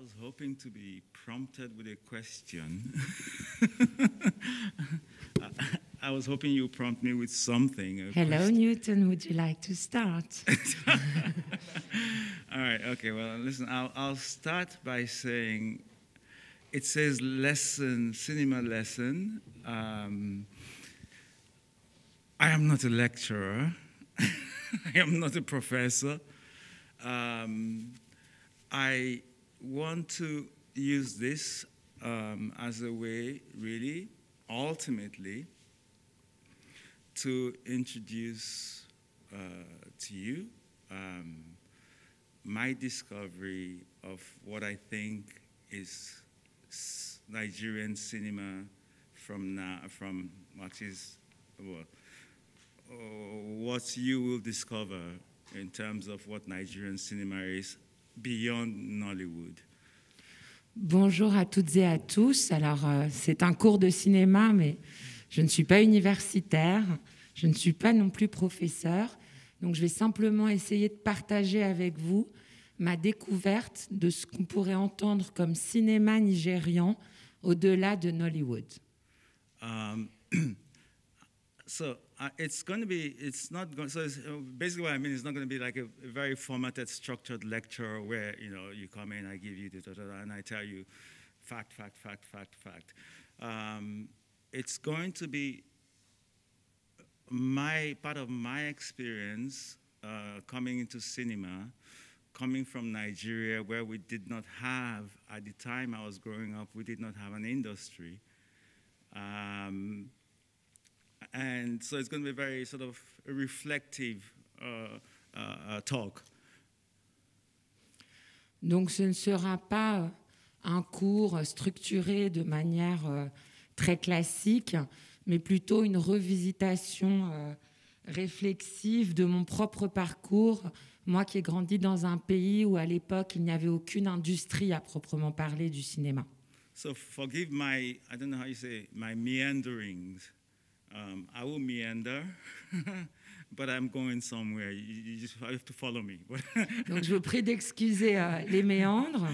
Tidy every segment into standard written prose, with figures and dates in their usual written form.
was hoping to be prompted with a question. I was hoping you prompt me with something. Hello, Newton. Would you like to start? All right. Okay. Well, listen. I'll start by saying, it says lesson, cinema lesson. I am not a lecturer. I am not a professor. I want to use this as a way, really, ultimately, to introduce to you my discovery of what I think is Nigerian cinema from what is, well, what you will discover in terms of what Nigerian cinema is beyond Nollywood. Bonjour à toutes et à tous. Alors, c'est un cours de cinéma, mais je ne suis pas universitaire, je ne suis pas non plus professeur. Donc, je vais simplement essayer de partager avec vous ma découverte de ce qu'on pourrait entendre comme cinéma nigérian au-delà de Nollywood. Basically what I mean is not going to be like a very formatted, structured lecture where, you know, you come in, I give you and I tell you fact. It's going to be part of my experience coming into cinema, coming from Nigeria, where we did not have, at the time I was growing up, we did not have an industry. And so it's going to be very sort of a reflective talk. Donc ce ne sera pas un cours structuré de manière très classique, mais plutôt une revisitation réflexive de mon propre parcours, moi qui ai grandi dans un pays où à l'époque il n'y avait aucune industrie à proprement parler du cinéma. So forgive my, I don't know how you say, my meanderings. I will meander, but I'm going somewhere. You just have to follow me. Donc je vous prie d'excuser les méandres.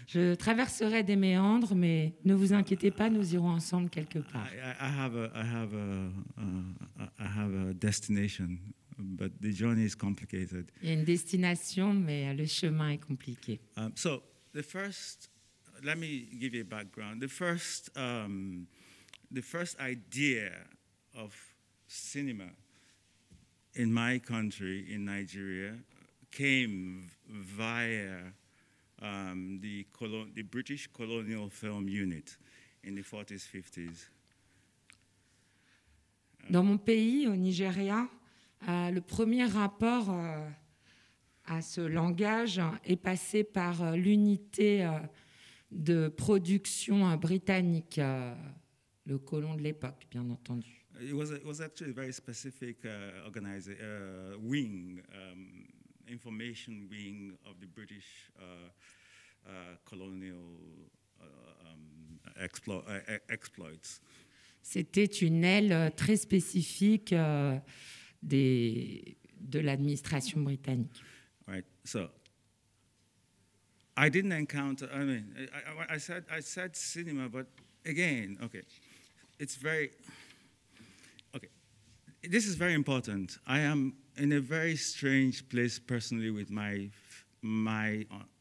Je traverserai des méandres, mais ne vous inquiétez pas, nous irons ensemble quelque part. I have a destination, but the journey is complicated. Il y a une destination, mais le chemin est compliqué. So the first, let me give you a background. The first idea of cinema in my country, in Nigeria, came via the British colonial film unit in the 40s, 50s. Dans mon pays, au Nigeria, le premier rapport à ce langage est passé par l'unité de production britannique, le colon de l'époque, bien entendu. It was actually a very specific wing, information wing of the British colonial exploits. C'était une aile très spécifique de l'administration britannique. Right. So I didn't encounter. I mean, I said cinema, but again, okay, it's very. Okay, this is very important. I am in a very strange place personally with my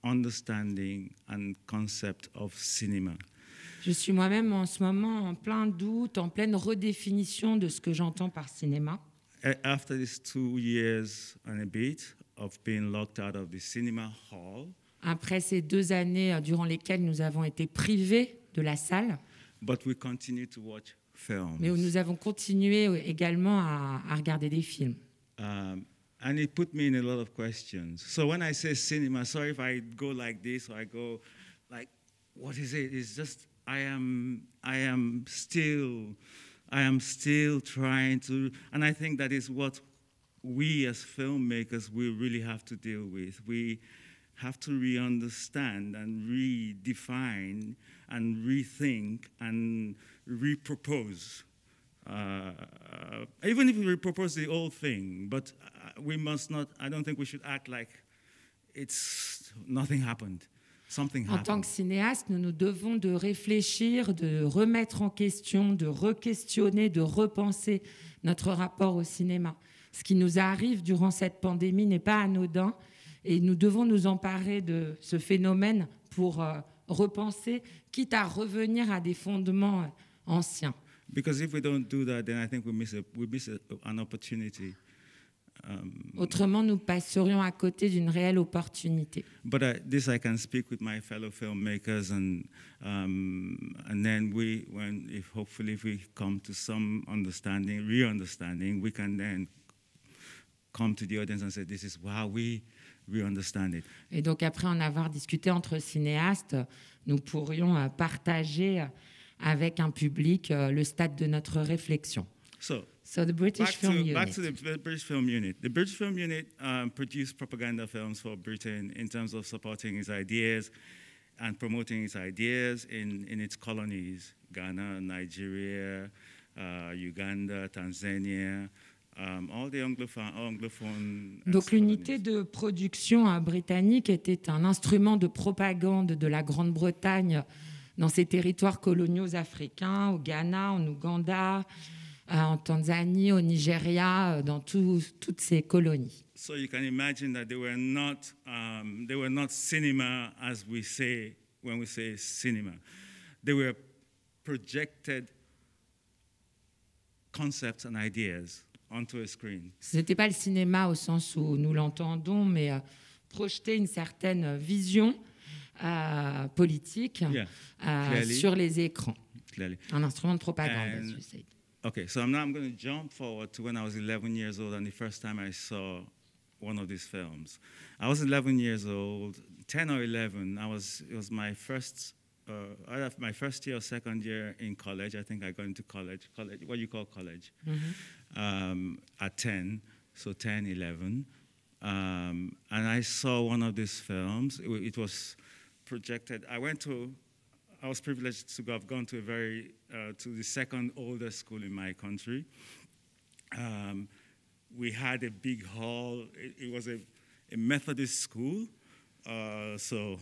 understanding and concept of cinema. Je suis moi-même en ce moment en plein doute, en pleine redéfinition de ce que j'entends par cinéma. After these 2 years and a bit of being locked out of the cinema hall. Après ces 2 années durant lesquelles nous avons été privés de la salle. But we continue to watch films. Mais où nous avons continué également à regarder des films. And it put me in a lot of questions. So when I say cinema, sorry if I go like this or I go like, what is it? It's just I am still trying to, and I think that is what we as filmmakers will really have to deal with. We have to re-understand and redefine and rethink and repropose. Even if we repropose the old thing, but we must not, I don't think we should act like nothing happened. Something En tant happened. que cinéaste, nous nous devons de réfléchir, de remettre en question, de re-questionner, de repenser notre rapport au cinéma. Ce qui nous arrive durant cette pandémie n'est pas anodin et nous devons nous emparer de ce phénomène pour repenser, quitte à revenir à des fondements anciens. Because if we don't do that, then I think we miss an opportunity. Autrement, nous passerions à côté d'une réelle opportunité. But this I can speak with my fellow filmmakers, and then hopefully if we come to some understanding, re-understanding, we can then come to the audience and say, this is how we understand it. Et donc après en avoir discuté entre cinéastes, nous pourrions partager avec un public le stade de notre réflexion. So the British Film Unit. Back to the British Film Unit. The British Film Unit produced propaganda films for Britain in terms of supporting its ideas and promoting its ideas in its colonies, Ghana, Nigeria, Uganda, Tanzania, all the anglophone. Donc l'unité de production britannique était un instrument de propagande de la Grande-Bretagne dans ses territoires coloniaux africains, au Ghana, en Ouganda, en Tanzanie, au Nigeria, dans toutes ces colonies. So you can imagine that they were not cinema as we say when we say cinema. They were projected concepts and ideas onto a screen. Ce n'était pas le cinéma au sens où nous l'entendons, mais projeter une certaine vision politique sur les écrans. Clearly. Un instrument de propagande, as you said. Okay, so now I'm going to jump forward to when I was 11 years old and the first time I saw one of these films. I was 11 years old, 10 or 11. It was my first, either my first year or second year in college. I think I got into college, what you call college, at 10, so 10, 11. And I saw one of these films. It was projected. I was privileged to have gone to to the second oldest school in my country. We had a big hall. It was a Methodist school, so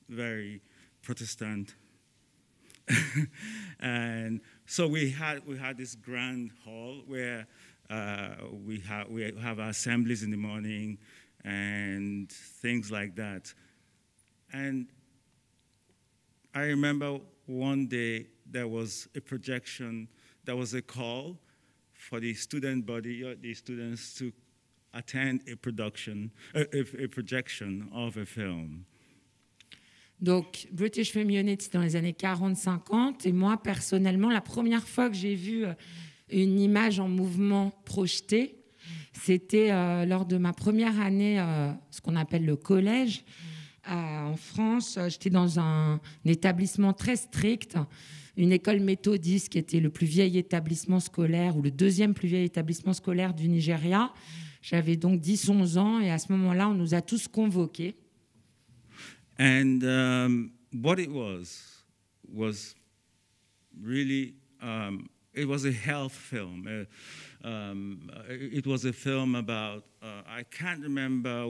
very Protestant. And so we had this grand hall where we have our assemblies in the morning and things like that. And I remember one day there was a projection, there was a call for the student body, the students to attend a projection of a film. Donc, British Film Unit, c'était dans les années 40-50. Et moi, personnellement, la première fois que j'ai vu une image en mouvement projetée, c'était lors de ma première année, ce qu'on appelle le collège. En France, j'étais dans un établissement très strict, une école méthodiste qui était le plus vieil établissement scolaire ou le deuxième plus vieil établissement scolaire du Nigeria. J'avais donc 10-11 ans et à ce moment-là, on nous a tous convoqués. And what it was really, it was a health film. It was a film about, I can't remember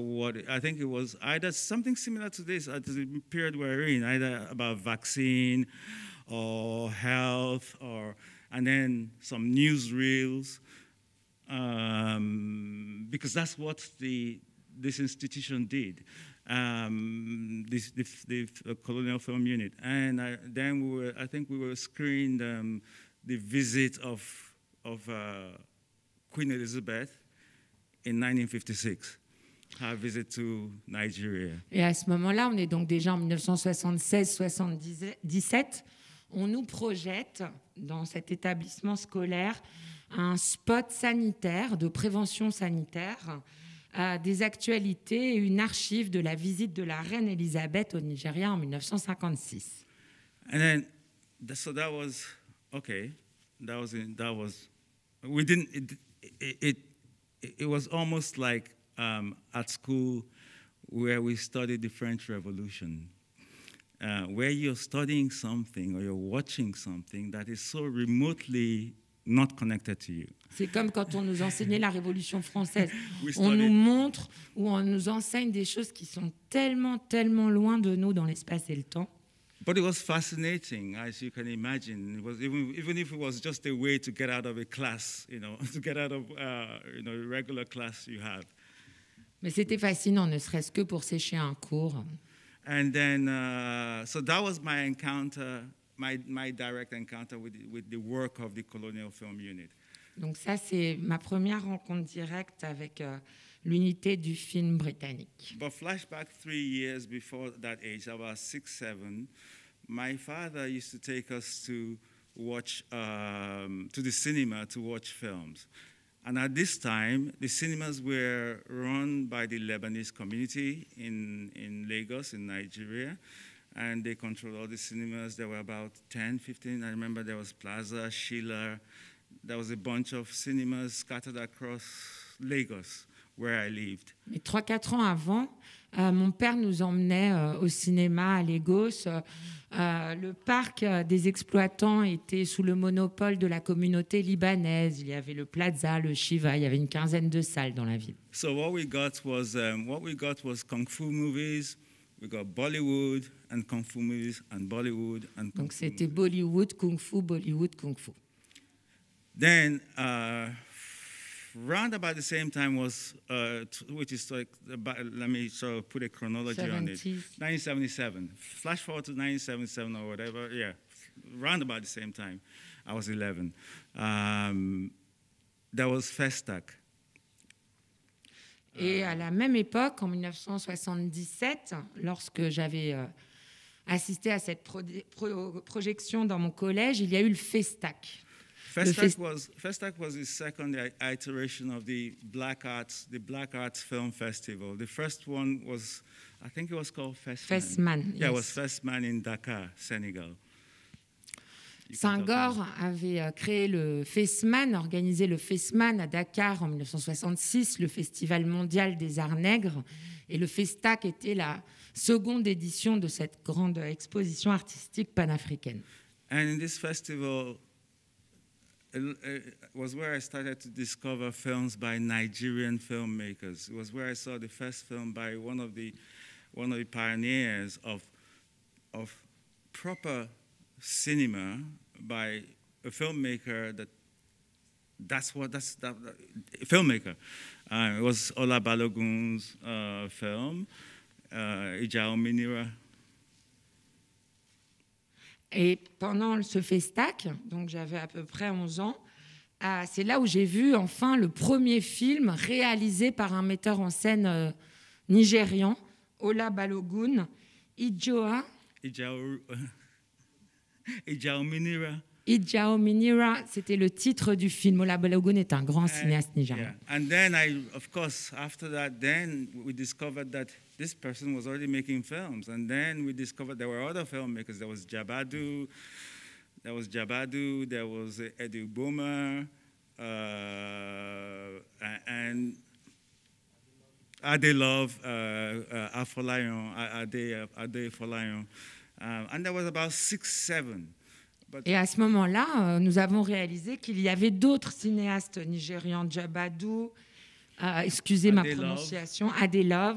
I think it was either something similar to this at the period we're in, either about vaccine or health, and then some newsreels, because that's what this institution did. The Colonial Film Unit, and then I think we were screened the visit of Queen Elizabeth in 1956, her visit to Nigeria. Et à ce moment-là, on est donc déjà en 1976-77. On nous projette dans cet établissement scolaire un spot sanitaire, de prévention sanitaire, des actualités et une archive de la visite de la reine Elisabeth au Nigeria en 1956. And then, so that was okay. We didn't. It was almost like at school where we studied the French Revolution, where you're studying something or you're watching something that is so remotely not connected to you. C'est comme quand on nous enseignait la Révolution française. We On studied- nous montre ou on nous enseigne des choses qui sont tellement, tellement loin de nous dans l'espace et le temps. But it was fascinating, as you can imagine. It was even if it was just a way to get out of a class, to get out of a regular class you have. Mais c'était fascinant, ne serait-ce que pour sécher un cours. And then, so that was my encounter, my direct encounter with the work of the Colonial Film Unit. Donc ça, c'est ma première rencontre directe avec l'unité du film britannique. But flashback 3 years before that age, about 6, 7, my father used to take us to watch, to the cinema to watch films. And at this time, the cinemas were run by the Lebanese community in Lagos, in Nigeria. And they controlled all the cinemas. There were about 10, 15. I remember there was Plaza, Sheila. There was a bunch of cinemas scattered across Lagos, where I lived. Mais 3-4 ans avant, mon père nous emmenait au cinéma à Lagos. Le parc des exploitants était sous le monopole de la communauté libanaise. Il y avait le Plaza, le Shiva. Il y avait une quinzaine de salles dans la ville. So what we got was kung fu movies. We got Bollywood and kung fu movies and Bollywood and kung Donc fu c'était movies. Bollywood, Kung Fu, Bollywood, Kung Fu. Then, round about the same time was, which is like, let me sort of put a chronology on it. 70s. 1977. Flash forward to 1977 or whatever. Yeah, round about the same time. I was 11. There was Festac. Et à la même époque, en 1977, lorsque j'avais assisté à cette projection dans mon collège, il y a eu le Festac. Festac was the second iteration of the Black Arts Film Festival. The first one was, I think it was called Festman. Festman, Yeah, it yes. was Festman in Dakar, Senegal. Senghor avait créé le Festman, organisé le Festman à Dakar en 1966, le Festival mondial des arts nègres. Et le Festac était la seconde édition de cette grande exposition artistique panafricaine. And in this festival, it was where I started to discover films by Nigerian filmmakers. It was where I saw the first film by one of the pioneers of proper cinema by a filmmaker that's a filmmaker. It was Ola Balogun's film, Ijao Minira. Et pendant ce Festac, donc j'avais à peu près 11 ans, c'est là où j'ai vu enfin le premier film réalisé par un metteur en scène nigérian, Ola Balogun, Ijao Minira. Ijao Minira, c'était le titre du film. Ola Balogun est un grand cinéaste nigérian. Yeah. And then of course, after that, then we discovered that this person was already making films. And then we discovered there were other filmmakers. There was Jabadu, there was Eddie Boomer, and Ade Love, Afolayon, Ade Folayon. And there was about 6, 7. Et à ce moment-là, nous avons réalisé qu'il y avait d'autres cinéastes nigérians, Jabadou, excusez ma prononciation, Ade Love,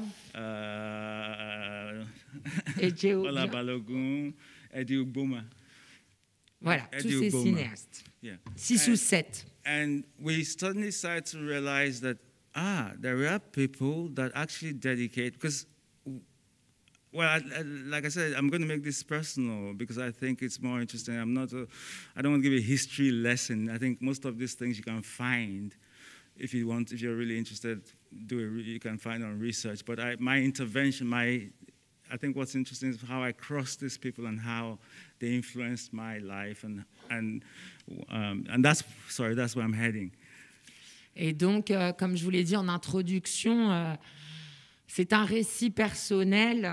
et Ola Balogun, Eddie Boomer. Voilà, tous Eddie ces Boomer. cinéastes. Yeah. 6 ou 7. And we suddenly started to realize that, there are people that actually dedicate, because, well, like I said, I'm going to make this personal because I think it's more interesting. I don't want to give a history lesson. I think most of these things you can find if you're really interested, you can find on research. But my intervention, I think what's interesting is how I crossed these people and how they influenced my life, and that's where I'm heading. Et donc, comme je vous l'ai dit en introduction, c'est un récit personnel.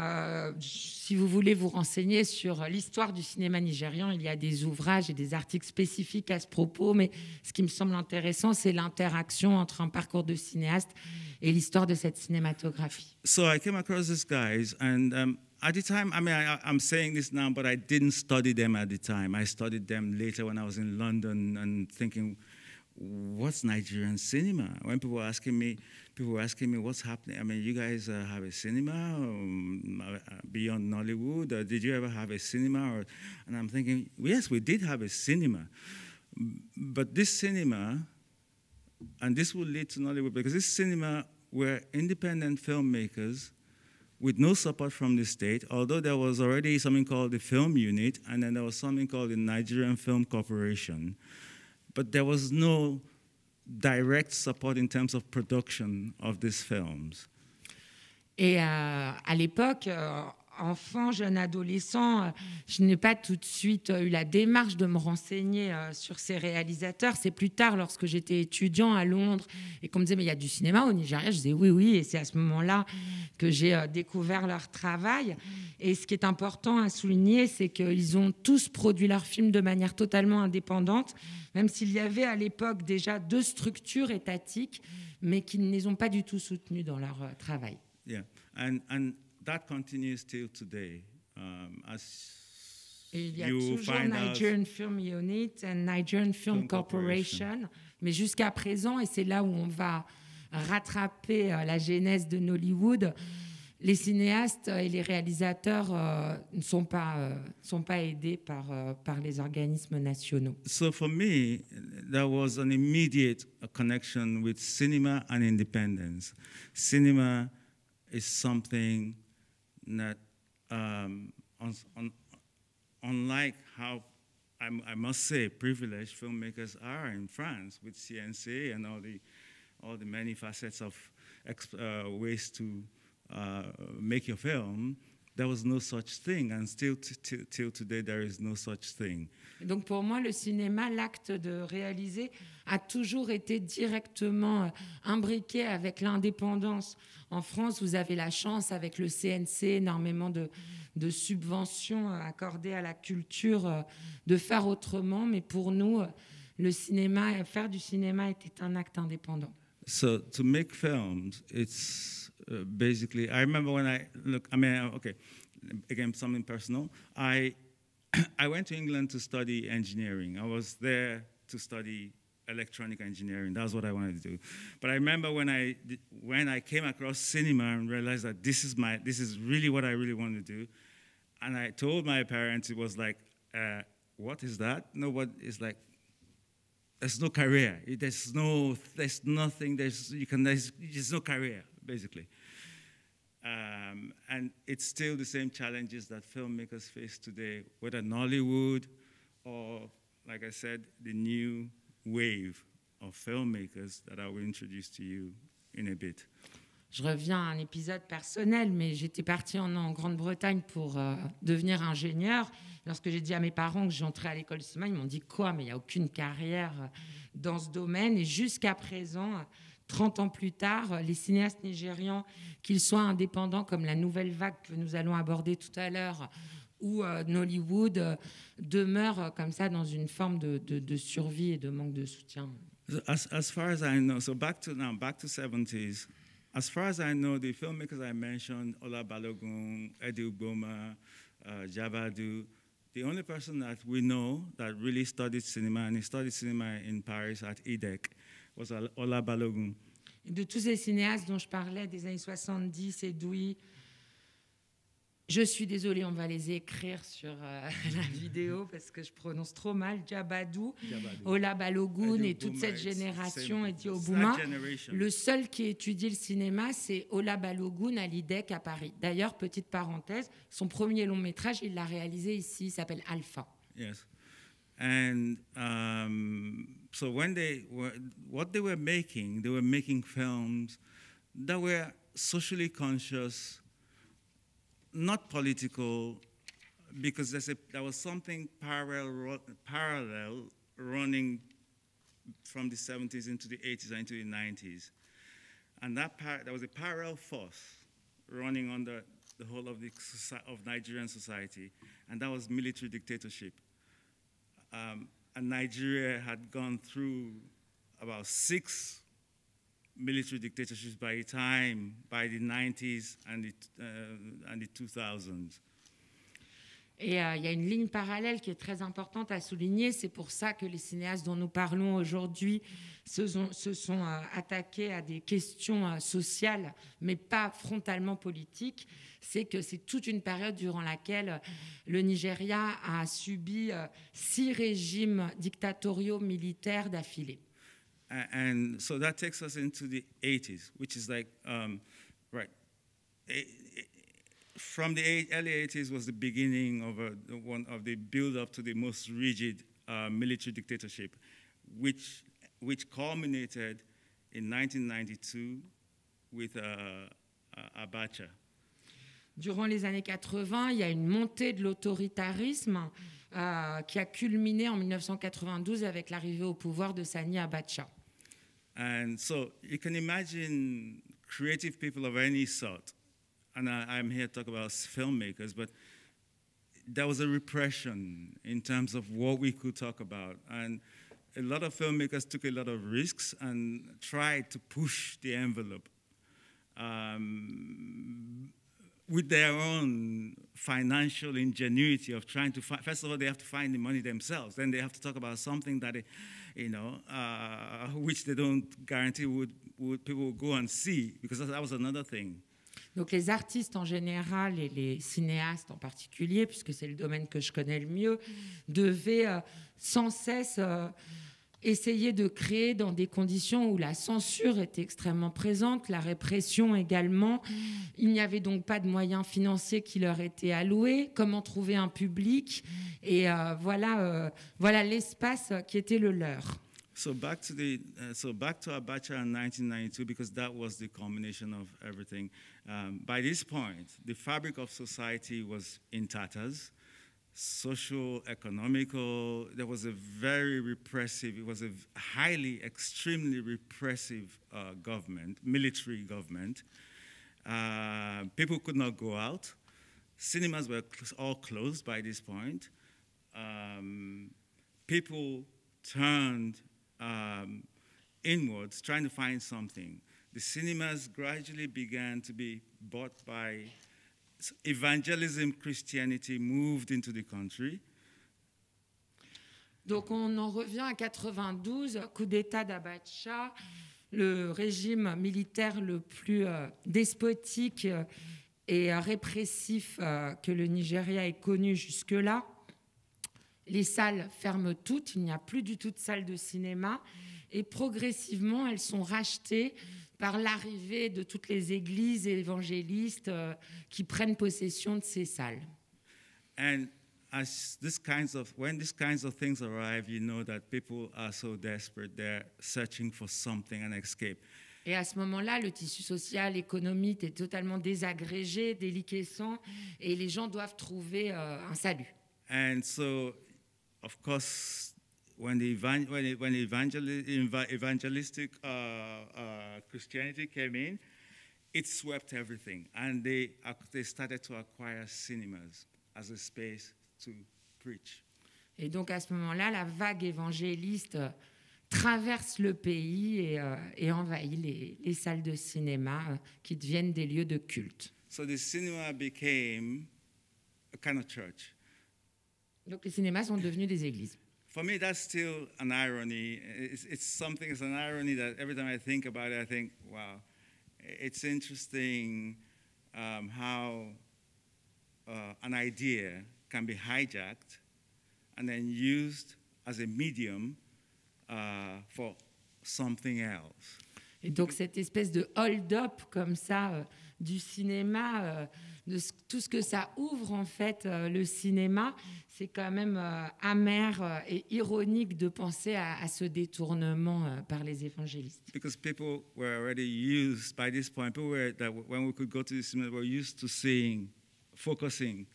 Si vous voulez vous renseigner sur l'histoire du cinéma nigérian, il y a des ouvrages et des articles spécifiques à ce propos, mais ce qui me semble intéressant, c'est l'interaction entre un parcours de cinéaste et l'histoire de cette cinématographie. So I came across these guys, and at the time, I mean, I'm saying this now, but I didn't study them at the time. I studied them later when I was in London and thinking, what's Nigerian cinema? When people were asking me, what's happening? I mean, you guys have a cinema beyond Nollywood? Did you ever have a cinema? And I'm thinking, yes, we did have a cinema. But this cinema, and this will lead to Nollywood, because this cinema were independent filmmakers with no support from the state, although there was already something called the Film Unit, and then there was something called the Nigerian Film Corporation. But there was no direct support in terms of production of these films. Et à l'époque, enfant, jeune adolescent, je n'ai pas tout de suite eu la démarche de me renseigner sur ces réalisateurs. C'est plus tard, lorsque j'étais étudiant à Londres et qu'on me disait « mais il y a du cinéma au Nigeria », je disais « oui, oui », et c'est à ce moment-là que j'ai découvert leur travail. Et ce qui est important à souligner, c'est qu'ils ont tous produit leurs films de manière totalement indépendante, même s'il y avait à l'époque déjà 2 structures étatiques, mais qui ne les ont pas du tout soutenus dans leur travail. Yeah, and that continues still today. Et il y a toujours Nigerian Film Unit et Nigerian Film Corporation, mais jusqu'à présent, et c'est là où on va rattraper la genèse de Nollywood, les cinéastes et les réalisateurs ne sont pas aidés par les organismes nationaux. So for me, there was an immediate connection with cinema and independence. Cinema is something that, unlike how I must say privileged filmmakers are in France with CNC and all the many facets of ways to make your film, there was no such thing, and still till today there is no such thing. Donc pour moi, le cinéma, l'acte de réaliser, a toujours été directement imbriqué avec l'indépendance. En France, vous avez la chance, avec le CNC, énormément de subventions accordées à la culture, de faire autrement, mais pour nous, le cinéma, faire du cinéma était un acte indépendant. So to make films, it's basically, I remember when okay, again, something personal. I went to England to study engineering. I was there to study electronic engineering. That's what I wanted to do. But I remember when I came across cinema and realized that this is really what I really want to do. And I told my parents, it was like, what is that? No, what is like, there's no career. There's nothing. There's no career, basically. And it's still the same challenges that filmmakers face today, whether Nollywood or, like I said, the new wave of filmmakers that I will introduce to you in a bit. Je reviens à un épisode personnel, mais j'étais partie en Grande-Bretagne pour devenir ingénieur. Lorsque j'ai dit à mes parents que j'entrais à l'école de cinéma, ils m'ont dit « Quoi ? Mais il n'y a aucune carrière dans ce domaine. » Et jusqu'à présent, 30 ans plus tard, les cinéastes nigérians, qu'ils soient indépendants comme la nouvelle vague que nous allons aborder tout à l'heure, ou Nollywood, demeurent comme ça dans une forme de survie et de manque de soutien. As far as I know, so back to 70s, as far as I know, the filmmakers I mentioned, Ola Balogun, Eddie Ugboma, Jabadu, the only person that we know that really studied cinema, and he studied cinema in Paris at IDEC, was Ola Balogun. De tous ces cinéastes dont je parlais des années 70, Edoui, je suis désolée, on va les écrire sur la vidéo parce que je prononce trop mal. Jabadu, Ola Balogun et toute cette génération, Eddie Ugboma. Le seul qui étudie le cinéma, c'est Ola Balogun à l'IDEC à Paris. D'ailleurs, petite parenthèse, son premier long métrage, il l'a réalisé ici, il s'appelle Alpha. Yes. And so what they were making films that were socially conscious, not political, because there was something parallel running from the 70s into the 80s and into the 90s. And there was a parallel force running under the whole of Nigerian society, and that was military dictatorship. And Nigeria had gone through about 6 military dictatorships by the 90s and the 2000s. Et il y a une ligne parallèle qui est très importante à souligner. C'est pour ça que les cinéastes dont nous parlons aujourd'hui se sont attaqués à des questions sociales, mais pas frontalement politiques. C'est que c'est toute une période durant laquelle le Nigeria a subi 6 régimes dictatoriaux militaires d'affilée. And so that takes us into the 80s, which is like, right. From the early 80s was the beginning of one of the build-up to the most rigid military dictatorship, which culminated in 1992 with Abacha. Durant les années 80, il y a une montée de l'autoritarisme qui a culminé en 1992 avec l'arrivée au pouvoir de Sani Abacha. And so you can imagine creative people of any sort. And I'm here to talk about filmmakers, but there was a repression in terms of what we could talk about. And a lot of filmmakers took a lot of risks and tried to push the envelope with their own financial ingenuity of trying to find. First of all, they have to find the money themselves. Then they have to talk about something that, which they don't guarantee would people would go and see, because that was another thing. Donc les artistes en général et les cinéastes en particulier, puisque c'est le domaine que je connais le mieux, devaient sans cesse essayer de créer dans des conditions où la censure était extrêmement présente, la répression également. Il n'y avait donc pas de moyens financiers qui leur étaient alloués. Comment trouver un public? Et voilà l'espace qui était le leur. So back to Abacha in 1992, because that was the culmination of everything. By this point, the fabric of society was in tatters. Social, economical, there was a very repressive, it was a highly, extremely repressive government, military government. People could not go out. Cinemas were all closed by this point. People turned inwards, trying to find something. The cinemas gradually began to be bought by evangelism. Christianity moved into the country. Donc on en revient à 92, coup d'État d'Abacha, le régime militaire le plus despotique et répressif que le Nigeria ait connu jusque-là. Les salles ferment toutes, il n'y a plus du tout de salles de cinéma et progressivement elles sont rachetées par l'arrivée de toutes les églises évangélistes qui prennent possession de ces salles. And when these kinds of things arrive, you know that people are so desperate, they're searching for something, an escape. Et à ce moment-là, le tissu social, économique est totalement désagrégé, déliquescent, et les gens doivent trouver un salut. And so, of course, when evangelistic Christianity came in, it swept everything, and they started to acquire cinemas as a space to preach. Et donc à ce moment-là, la vague évangéliste traverse le pays et envahit les salles de cinéma qui deviennent des lieux de culte. So the cinema became a kind of church. Donc les cinémas sont devenus des églises. For me, that's still an irony. It's an irony that every time I think about it, I think, wow, it's interesting how an idea can be hijacked and then used as a medium for something else. Et donc cette espèce de hold-up comme ça du cinéma, de tout ce que ça ouvre en fait le cinéma, c'est quand même amer et ironique de penser à ce détournement par les évangélistes. Because people were already used by this point. People were that when we could go to the cinema, were used to seeing, focusing,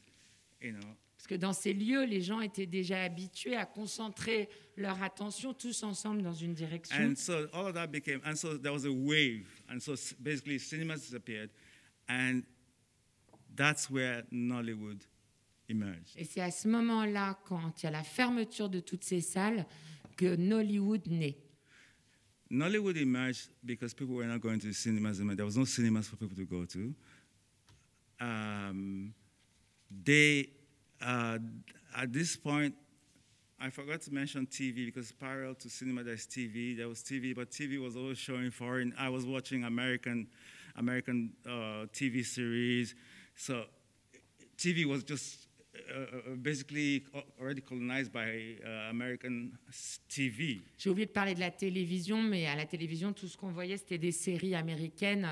you know. Parce que dans ces lieux, les gens étaient déjà habitués à concentrer leur attention tous ensemble dans une direction. And so all of that became, and so there was a wave, and so basically cinemas disappeared, and that's where Nollywood emerged. Et c'est à ce moment-là, quand il y a la fermeture de toutes ces salles, que Nollywood naît. Nollywood emerged because people were not going to the cinemas. There was no cinemas for people to go to. At this point, I forgot to mention TV because parallel to cinema, there's TV. There was TV, but TV was always showing foreign. I was watching American TV series, so TV was just basically already colonized by American TV. J'ai oublié de parler de la télévision, mais à la télévision, tout ce qu'on voyait, c'était des séries américaines.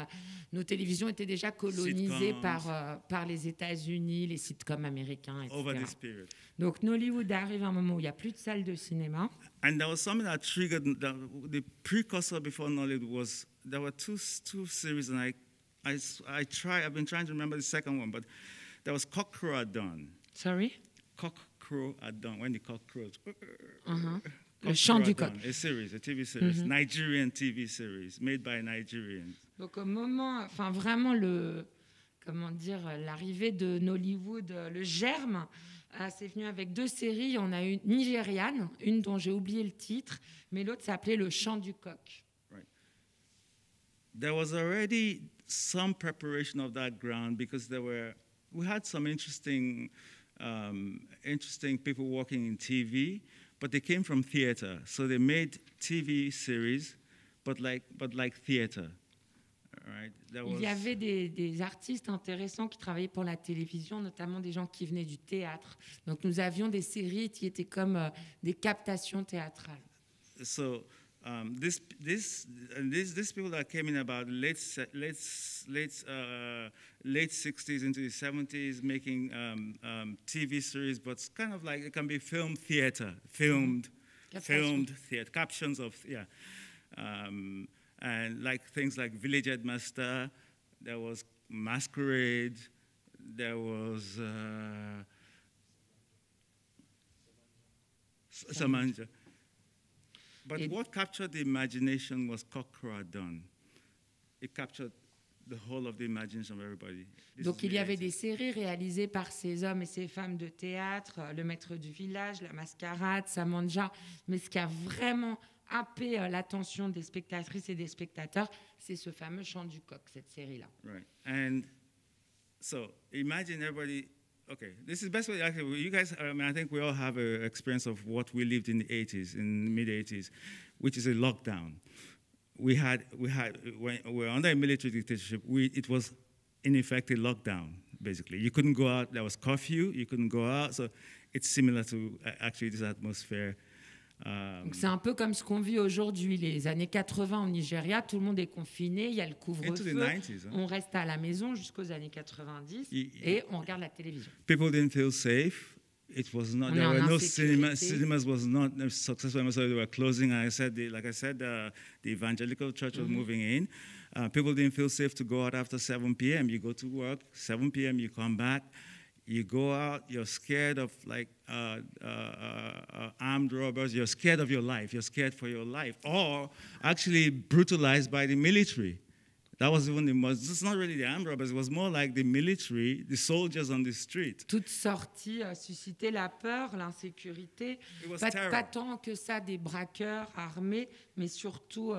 Nos télévisions étaient déjà colonisées par les États-Unis, les sitcoms américains, etc. Over this period. Donc Nollywood arrive à un moment où il n'y a plus de salles de cinéma. And there was something that triggered the precursor before Nollywood was there were two series, and I've been trying to remember the second one, but there was Cock Crow at Dawn. Sorry? Cock Crow at Dawn, when the cock crows. Le chant du coq. A series, a TV series, Nigerian TV series made by Nigerians. Donc au moment, enfin vraiment l'arrivée de Nollywood, le germe, c'est venu avec deux séries. On a une nigériane, une dont j'ai oublié le titre, mais l'autre s'appelait Le chant du coq. Right. There was already some preparation of that ground because we had some interesting people working in TV, but they came from theater. So they made TV series, but like theater. Right? Il y avait des artistes intéressants qui travaillaient pour la télévision, notamment des gens qui venaient du théâtre. Donc nous avions des séries qui étaient comme des captations théâtrales. So these people that came in about late 60s into the 70s, making TV series, but it's kind of like it can be filmed theater, filmed theater, captions of and like things like Village Headmaster, there was Masquerade, there was Samanja. But what captured the imagination was Cock Crow at Dawn. It captured the whole of the imagination of everybody. Donc il y avait des séries réalisées par ces hommes et ces femmes de théâtre, Le Maître du Village, La Mascarade, Samanja, mais ce qui a vraiment happé l'attention des spectatrices et des spectateurs, c'est ce fameux chant du coq, cette série-là. Right. And so imagine everybody. Okay, this is the best way. Actually, you guys, I think we all have an experience of what we lived in the 80s, in the mid 80s, which is a lockdown. We were under a military dictatorship. It was in effect a lockdown. Basically, you couldn't go out. There was curfew. You couldn't go out. So it's similar to actually this atmosphere. Donc c'est un peu comme ce qu'on vit aujourd'hui, les années 80 au Nigeria, tout le monde est confiné, il y a le couvre-feu, on reste à la maison jusqu'aux années 90 et on regarde la télévision. People didn't feel safe. It was not. There were no cinemas was not successful. So they were closing. Like I said, the evangelical church was moving in. People didn't feel safe to go out after 7 p.m. You go to work, 7 p.m. You come back. You go out, you're scared of armed robbers, you're scared of your life, you're scared for your life, or actually brutalized by the military. That was even the most, it's not really the armed robbers, it was more like the military, the soldiers on the street. Toute sortie suscitait la peur, l'insécurité, pas tant que ça des braqueurs armés, mais surtout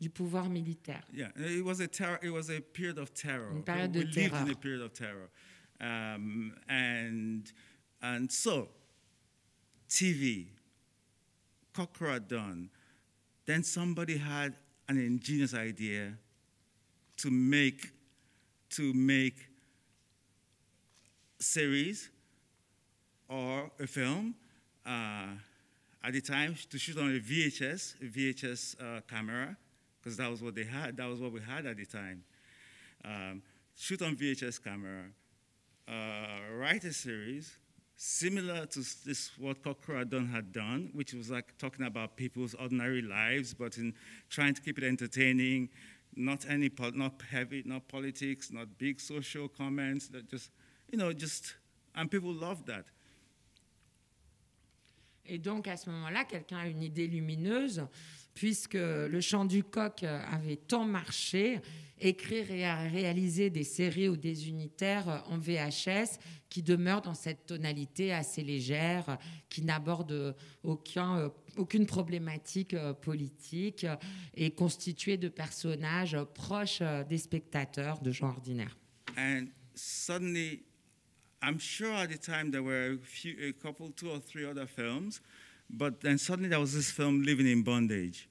du pouvoir militaire. Yeah, it was a period of terror. Une période de terror. We lived in a period of terror. And so, TV, Cock Crow at Dawn. Then somebody had an ingenious idea to make series or a film. At the time, to shoot on a VHS camera, because that was what they had. That was what we had at the time. Shoot on VHS camera. Write a series similar to this what Cock Crow at Dawn had done, which was like talking about people's ordinary lives, but in trying to keep it entertaining, not heavy, not politics, not big social comments, and people loved that. Et donc, à ce moment-là, quelqu'un a une idée lumineuse puisque Le Chant du Coq avait tant marché, écrire et réaliser des séries ou des unitaires en VHS qui demeurent dans cette tonalité assez légère, qui n'aborde aucune problématique politique et constituée de personnages proches des spectateurs de gens ordinaires. And suddenly, I'm sure at the time there were a couple, 2 or 3 other films, but then suddenly there was this film, Living in Bondage.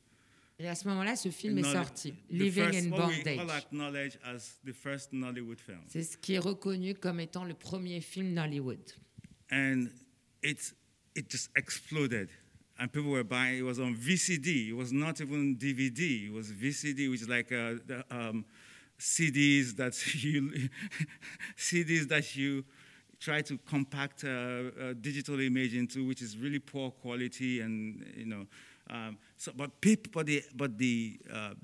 Et à ce moment-là, ce film est sorti, Living in Bondage. All acknowledge as the first Nollywood film. C'est ce qui est reconnu comme étant le premier film Nollywood. And it just exploded. And people were buying. It was on VCD. It was not even DVD. It was VCD, which is like CDs that you try to compact a digital image into, which is really poor quality, and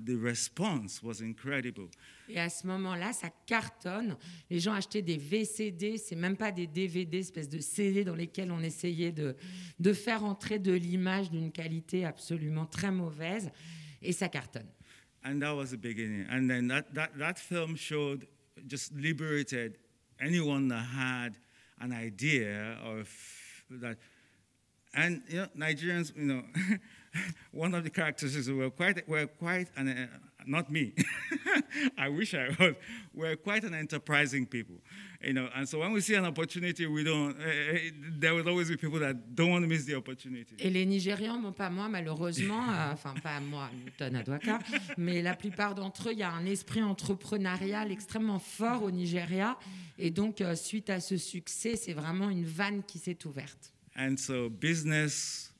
the response was incredible. Et à ce moment-là, ça cartonne. Les gens achetaient des VCD, c'est même pas des DVD, espèce de CD dans lesquels on essayait de faire entrer de l'image d'une qualité absolument très mauvaise, et ça cartonne. And that was the beginning. And then that film just liberated anyone that had an idea of that. And Nigerians, one of the characters were quite not me. I wish I was. We're quite an enterprising people, And so when we see an opportunity, we don't. There will always be people that don't want to miss the opportunity. Et les Nigérians, bon, pas moi malheureusement, enfin pas moi, Newton I Aduaka, mais la plupart d'entre eux, il y a un esprit entrepreneurial extrêmement fort au Nigeria, et donc suite à ce succès, c'est vraiment une vanne qui s'est ouverte. And so business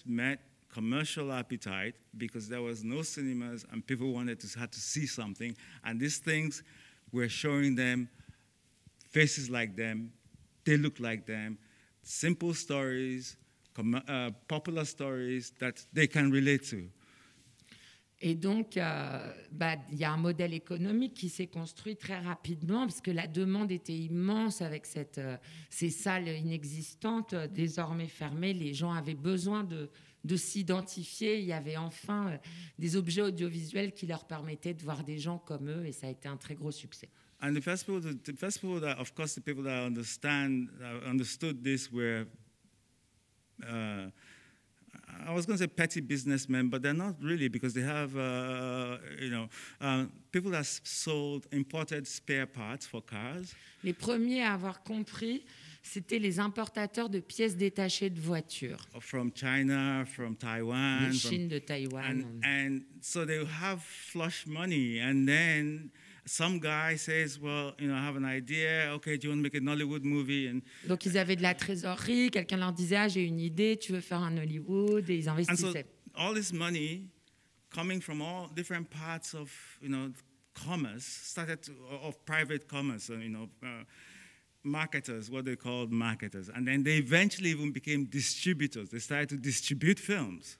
met commercial appetite because there was no cinemas and people had to see something. And these things were showing them faces like them, they look like them, simple stories, popular stories that they can relate to. Et donc, il y a un modèle économique qui s'est construit très rapidement parce que la demande était immense avec ces salles inexistantes, désormais fermées. Les gens avaient besoin de s'identifier. Il y avait enfin des objets audiovisuels qui leur permettaient de voir des gens comme eux, et ça a été un très gros succès. And the first people that, of course, the people that understood this were I was going to say petty businessmen, but they're not really, because they have, people that sold imported spare parts for cars. Les premiers à avoir compris, c'était les importateurs de pièces détachées de voitures. From China, from Taiwan. De Chine, de Taïwan. And so they have flush money, and then some guy says, well, I have an idea. Okay, do you want to make a Nollywood movie? And donc ils avaient de la trésorerie. Quelqu'un leur disait, j'ai une idée, tu veux faire un Hollywood, et ils investissaient. And so all this money coming from all different parts of commerce of private commerce, marketers, what they called marketers, and then they eventually even became distributors. They started to distribute films.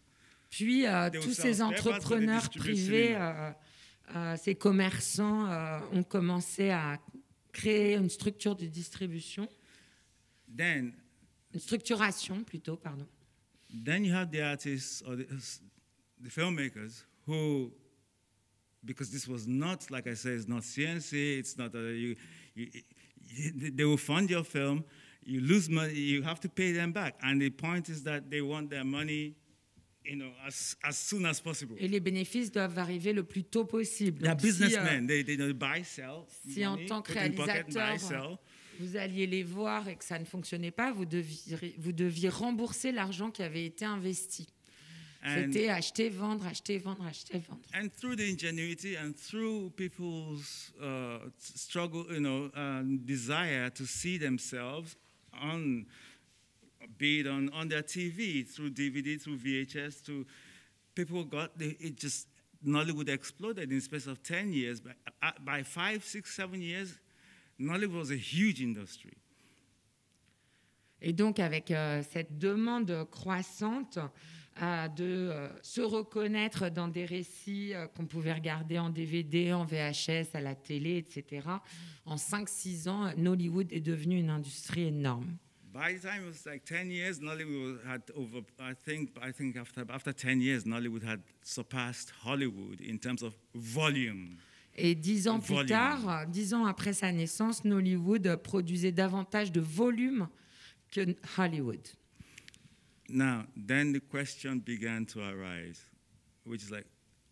Puis tous ces entrepreneurs privés. Ces commerçants ont commencé à créer une structure de distribution, une structuration plutôt, pardon. Then you have the artists or the filmmakers who, because this was not, like I said, it's not CNC, it's not they will fund your film, you lose money, you have to pay them back, and the point is that they want their money as soon as possible. Et les bénéfices doivent arriver le plus tôt possible. They're businessmen. They buy, sell. Si en tant que réalisateur, vous alliez les voir et que ça ne fonctionnait pas, vous deviez rembourser l'argent qui avait été investi. C'était acheter, vendre, acheter, vendre, acheter, vendre. And through the ingenuity and through people's struggle, desire to see themselves be it on their TV, through DVD, through VHS, people Nollywood exploded in the space of 10 years. By 5, 6, 7 years, Nollywood was a huge industry. Et donc, avec cette demande croissante de se reconnaître dans des récits qu'on pouvait regarder en DVD, en VHS, à la télé, etc., en 5-6 ans, Nollywood est devenu une industrie énorme. by the time it was like 10 years, Nollywood had over, I think after 10 years, Nollywood had surpassed Hollywood in terms of volume. Et 10 ans plus tard, 10 ans après sa naissance, Nollywood produisait davantage de volume que Hollywood. Now, then the question began to arise, which is like,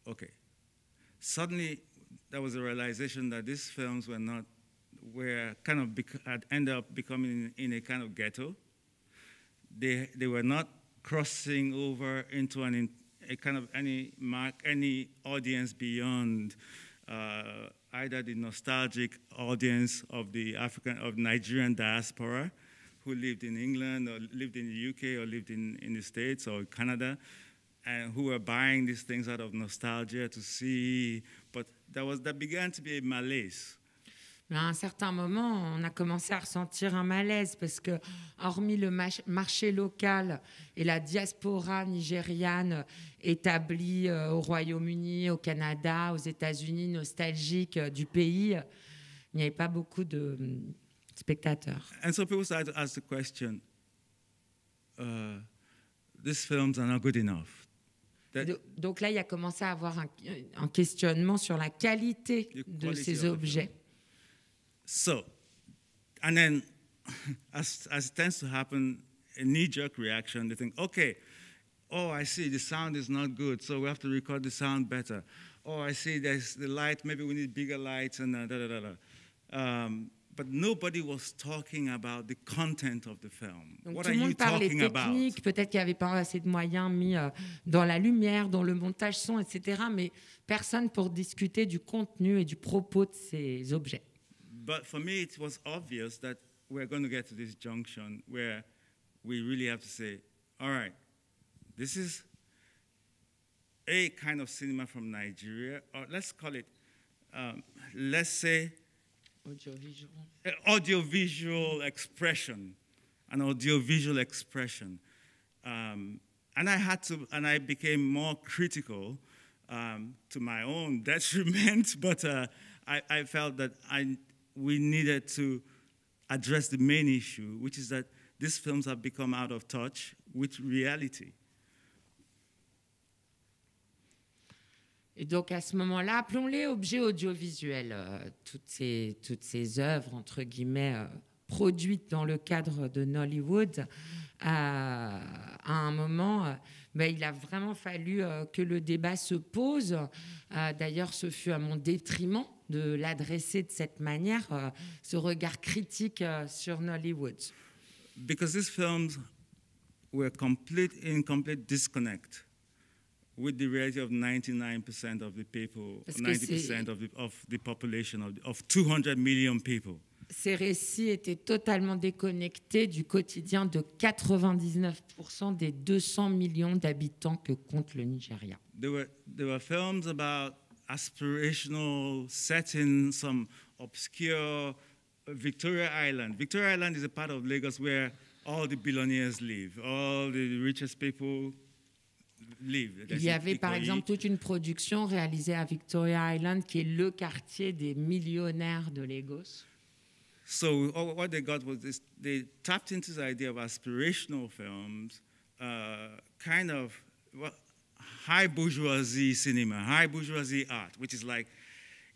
okay, suddenly there was a realization that these films had ended up becoming in a kind of ghetto. They were not crossing over into a kind of any audience beyond either the nostalgic audience of the Nigerian diaspora who lived in England or lived in the UK or lived in the States or Canada, and who were buying these things out of nostalgia to see. But there began to be a malaise. Mais à un certain moment, on a commencé à ressentir un malaise parce que, hormis le marché local et la diaspora nigériane établie au Royaume-Uni, au Canada, aux États-Unis, nostalgique du pays, il n'y avait pas beaucoup de spectateurs. And so people started to ask the question, these films are not good enough. Donc là, il a commencé à avoir un questionnement sur la qualité de ces objets. So, and then, as it tends to happen, a knee-jerk reaction, they think, okay, oh, I see, the sound is not good, so we have to record the sound better. Oh, I see, there's the light, maybe we need bigger lights, and but nobody was talking about the content of the film. Donc, What tout are le you monde parlait talking technique, peut-être qu'il n'y avait pas assez de moyens mis dans la lumière, dans le montage son, etc., mais personne pour discuter du contenu et du propos de ces objets. But for me, it was obvious that we're going to get to this junction where we really have to say, all right, this is a kind of cinema from Nigeria, or let's call it, let's say, audiovisual expression, an audiovisual expression. And I became more critical to my own detriment, but I felt that we needed to address the main issue, which is that these films have become out of touch with reality. Et donc à ce moment-là, appelons-les objets audiovisuels, toutes ces œuvres, entre guillemets, produites dans le cadre de Nollywood, à un moment, il a vraiment fallu que le débat se pose. D'ailleurs, ce fut à mon détriment de l'adresser de cette manière, ce regard critique sur Nollywood. Because these films were in complete disconnect with the reality of 99% of the people, 90% of the population of 200 million people. Ces récits étaient totalement déconnectés du quotidien de 99% des 200 millions d'habitants que compte le Nigeria. There were films about aspirational setting, some obscure Victoria Island. Victoria Island is a part of Lagos where all the billionaires live, all the richest people live. Il y avait par exemple toute une production réalisée à Victoria Island qui est le quartier des millionnaires de Lagos. So what they got was this, they tapped into the idea of aspirational films, kind of high bourgeoisie cinema, high bourgeoisie art, which is like,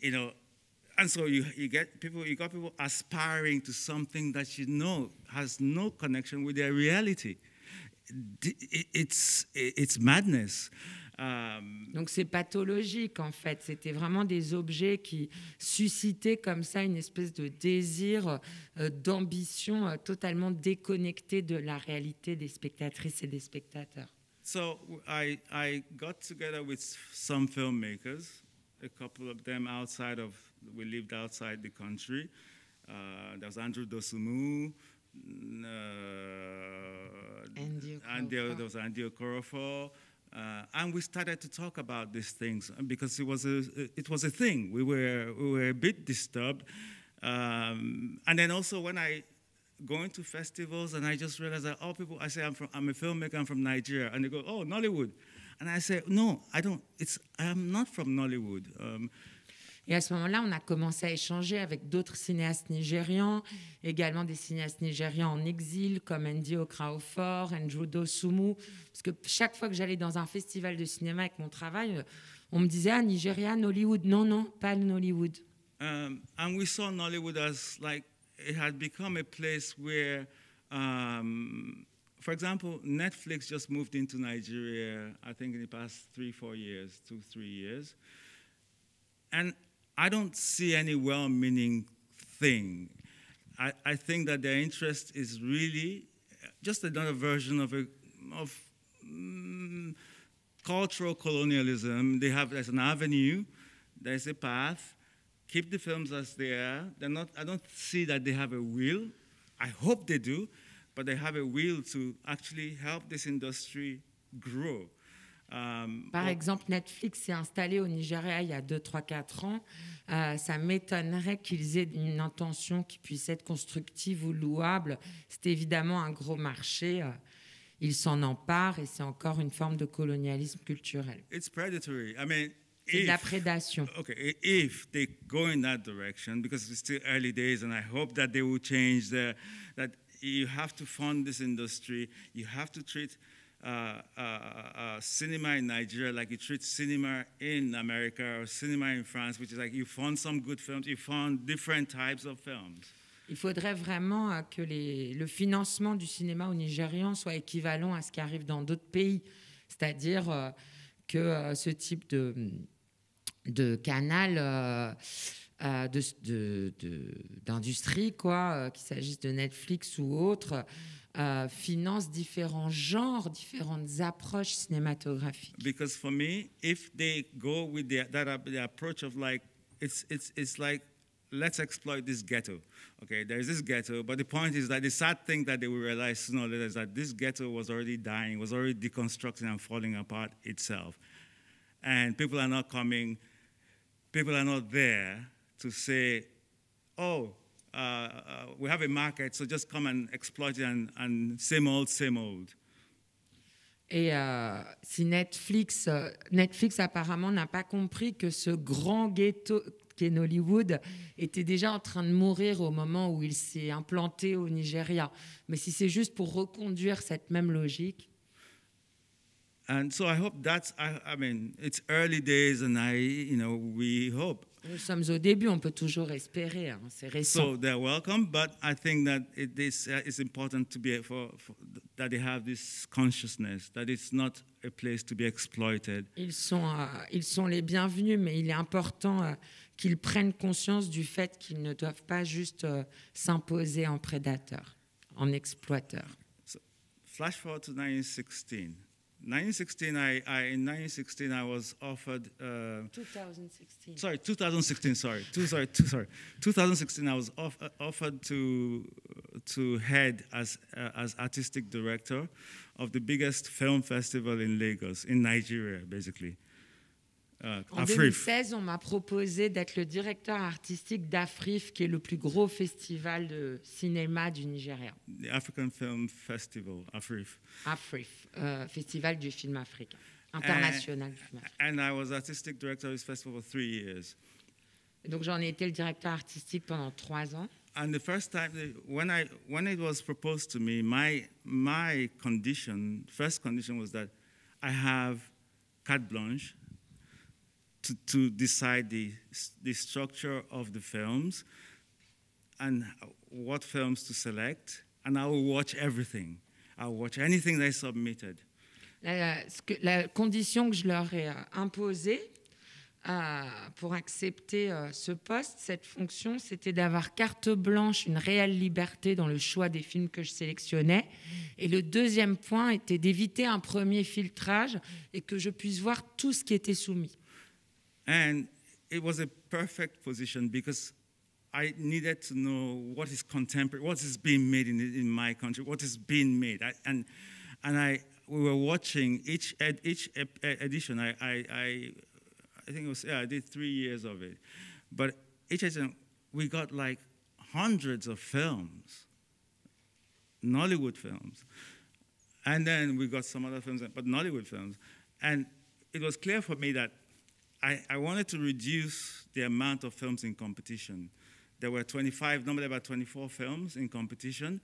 and so you got people aspiring to something that has no connection with their reality. It's madness. Donc c'est pathologique en fait. C'était vraiment des objets qui suscitaient comme ça une espèce de désir, d'ambition totalement déconnectée de la réalité des spectatrices et des spectateurs. So I got together with some filmmakers, a couple of them we lived outside the country. There was Andrew Dosumu, there was Andy Okorafor. And we started to talk about these things because it was a thing. We were a bit disturbed, and then also when I go into festivals and I just realized that I say I'm a filmmaker, I'm from Nigeria, and they go, oh, Nollywood, and I say no, I am not from Nollywood. Et à ce moment-là, on a commencé à échanger avec d'autres cinéastes nigérians, également des cinéastes nigérians en exil, comme Ndi Okraofor, Njodo Sumu. Parce que chaque fois que j'allais dans un festival de cinéma avec mon travail, on me disait « Ah, Nigeria, Nollywood ». Non, non, pas Nollywood. And we saw Nollywood as like, it had become a place where, for example, Netflix just moved into Nigeria, I think in the past 3-4 years, 2-3 years. And I don't see any well-meaning thing. I think that their interest is really just another version of cultural colonialism. There's an avenue, there's a path. Keep the films as they are. I don't see that they have a will. I hope they do, but they have a will to actually help this industry grow. Par exemple, Netflix s'est installé au Nigeria il y a 2, 3, 4 ans. Ça m'étonnerait qu'ils aient une intention qui puisse être constructive ou louable. C'est évidemment un gros marché. Ils s'en emparent et c'est encore une forme de colonialisme culturel. It's predatory. I mean, c'est de la prédation. Okay, if they go in that direction, because it's still early days, and I hope that they will change. That you have to fund this industry. You have to treat cinema in Nigeria like you treat cinema in America or cinema in France, which is like you fund some good films, you fund different types of films. Il faudrait vraiment que le financement du cinéma au Nigérian soit équivalent à ce qui arrive dans d'autres pays, c'est-à-dire que ce type de canal d'industrie, qu'il s'agisse de Netflix ou autre, finance différents genres, différentes approches cinématographiques. Because for me, if they go with the approach of like, it's like, let's exploit this ghetto. Okay, there's this ghetto, but the point is that the sad thing that they will realize sooner or later is that this ghetto was already dying, was already deconstructing and falling apart itself. And people are not coming, people are not there to say, oh, we have a market, so just come and exploit it and same old, same old. Et si Netflix apparemment n'a pas compris que ce grand ghetto qu'est Nollywood était déjà en train de mourir au moment où il s'est implanté au Nigeria. Mais si c'est juste pour reconduire cette même logique. And so I hope I mean, it's early days and we hope. Nous sommes au début, on peut toujours espérer, hein, c'est récent. So they're welcome, but I think that it's important to be that they have this consciousness that it's not a place to be exploited. Ils sont les bienvenus, mais il est important qu'ils prennent conscience du fait qu'ils ne doivent pas juste s'imposer en prédateurs, en exploiteurs. So, flash forward to 2016. In 1916, I was offered. 2016. Sorry, 2016. Sorry. 2016, I was offered to head as artistic director of the biggest film festival in Lagos, in Nigeria, basically. En 2016, on m'a proposé d'être le directeur artistique d'Afrif, qui est le plus gros festival de cinéma du Nigeria. The African Film Festival, Afrif. Afrif, festival du film africain, international du film africain. And I was artistic director of this festival for 3 years. Et donc j'en ai été le directeur artistique pendant 3 ans. And the first time, when it was proposed to me, my first condition was that I have carte blanche to decide the structure of the films and what films to select, and I will watch everything. I'll watch anything they submitted. La condition que je leur ai imposée pour accepter ce poste, cette fonction, c'était d'avoir carte blanche, une réelle liberté dans le choix des films que je sélectionnais. Et le deuxième point était d'éviter un premier filtrage et que je puisse voir tout ce qui était soumis. And it was a perfect position because I needed to know what is contemporary, what is being made in my country, what is being made. We were watching each edition. I think it was, I did 3 years of it. But each edition, we got like hundreds of films, Nollywood films. And then we got some other films, but Nollywood films. And it was clear for me that I wanted to reduce the amount of films in competition. There were 25, normally about 24 films in competition.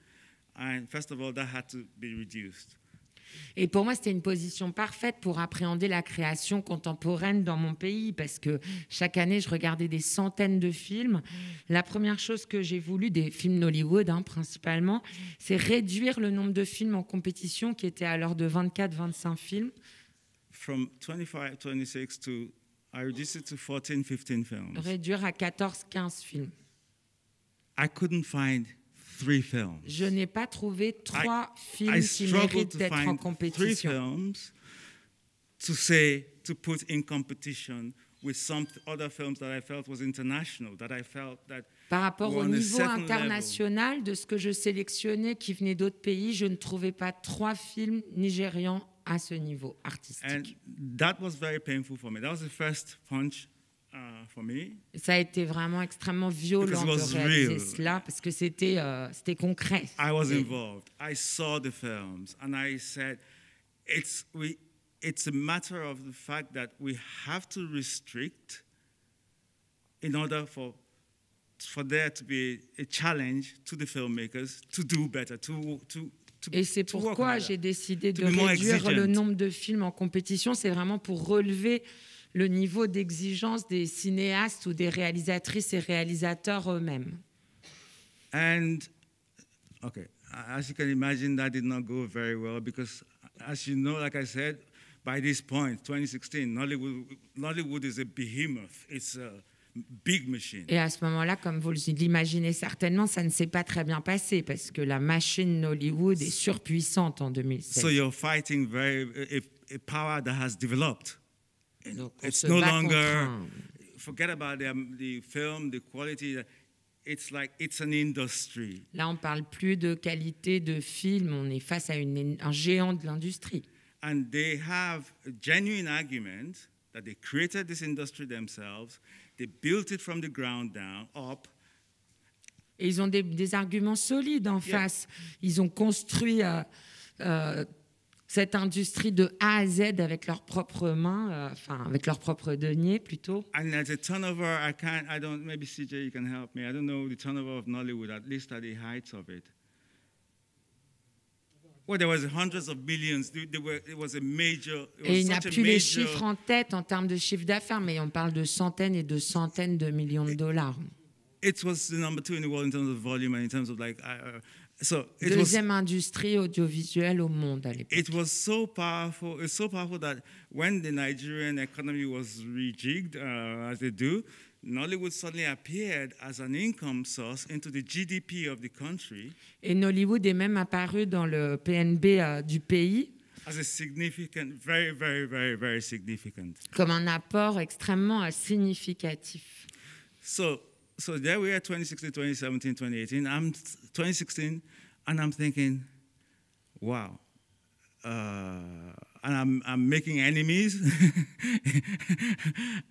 And first of all, that had to be reduced. Et pour moi, c'était une position parfaite pour appréhender la création contemporaine dans mon pays, parce que chaque année, je regardais des centaines de films. La première chose que j'ai voulu, des films Nollywood principalement, c'est réduire le nombre de films en compétition, qui était alors de 24-25 films. From 25, 26 to, I reduced it to 14, 15 films. Réduire à 14-15 films. I couldn't find 3 films. Je n'ai pas trouvé 3 films qui méritent d'être en compétition. 3 films to put in competition with some other films that I felt was international, that I felt that par rapport au niveau international de ce que je sélectionnais qui venait d'autres pays, je ne trouvais pas 3 films nigérians à ce niveau artistique. And that was very painful for me. That was the first punch for me. Ça a été vraiment extrêmement violent de réaliser cela parce que c'était concret. I was involved. I saw the films and I said, it's a matter of the fact that we have to restrict in order for there to be a challenge to the filmmakers to do better, Et c'est pourquoi j'ai décidé de réduire le nombre de films en compétition. C'est vraiment pour relever le niveau d'exigence des cinéastes ou des réalisatrices et réalisateurs eux-mêmes. And, okay, as you can imagine, that did not go very well because, as you know, like I said, by this point, 2016, Nollywood is a behemoth. It's a big machine. Et à ce moment-là, comme vous l'imaginez certainement, ça ne s'est pas très bien passé parce que la machine Nollywood est surpuissante en 2016. So you're fighting a power that has developed. Donc, it's no longer, forget about the film, the quality. It's like it's an industry. Là, on parle plus de qualité de film, on est face à un géant de l'industrie. And they have a genuine argument that they created this industry themselves. They built it from the ground down, up. Et ils ont des arguments solides en face. Ils ont construit cette industrie de A à Z avec leurs propres mains, avec leurs propres deniers plutôt. And at the turnover, maybe CJ, you can help me. I don't know the turnover of Nollywood, at least at the height of it. Well, there was hundreds of millions. It was a major. Et il n'a plus les chiffres en tête en termes de chiffre d'affaires, mais on parle de centaines et de centaines de millions de dollars. It was the number 2 in the world in terms of volume and in terms of like. Deuxième industrie audiovisuelle au monde à l'époque. It was so powerful. It's so powerful that when the Nigerian economy was rejigged, as they do, Nollywood suddenly appeared as an income source into the GDP of the country. Et Nollywood est même apparu dans le PNB du pays. As a significant, very, very, very, very significant. Comme un apport extrêmement significatif. So there we are, 2016, 2017, 2018. I'm 2016, and I'm thinking, wow. And I'm making enemies,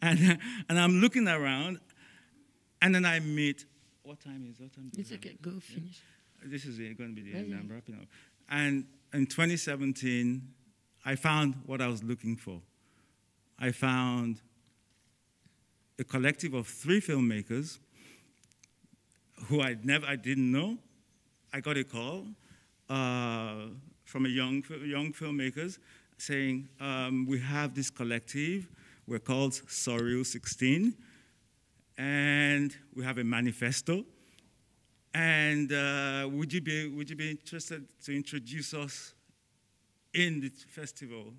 and I'm looking around, and then I meet. What time is? It's okay. Go finish. This is going to be the end. I'm wrapping up. And in 2017, I found what I was looking for. I found a collective of 3 filmmakers who I didn't know. I got a call from a young filmmakers saying, we have this collective, we're called Surreal 16, and we have a manifesto. And would you be interested to introduce us in the festival?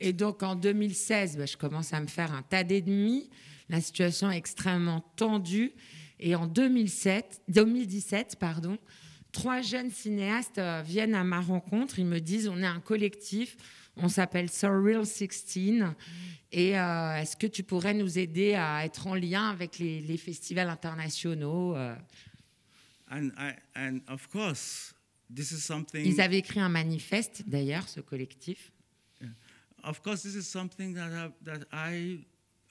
Et donc en 2016, je commence à me faire un tas d'ennemis, la situation est extrêmement tendue. Et en 2017, 3 jeunes cinéastes viennent à ma rencontre. Ils me disent, on est un collectif, on s'appelle Surreal 16. Et est-ce que tu pourrais nous aider à être en lien avec les festivals internationaux? And of course, this is something. Ils avaient écrit un manifeste, d'ailleurs, ce collectif. Of course, this is something that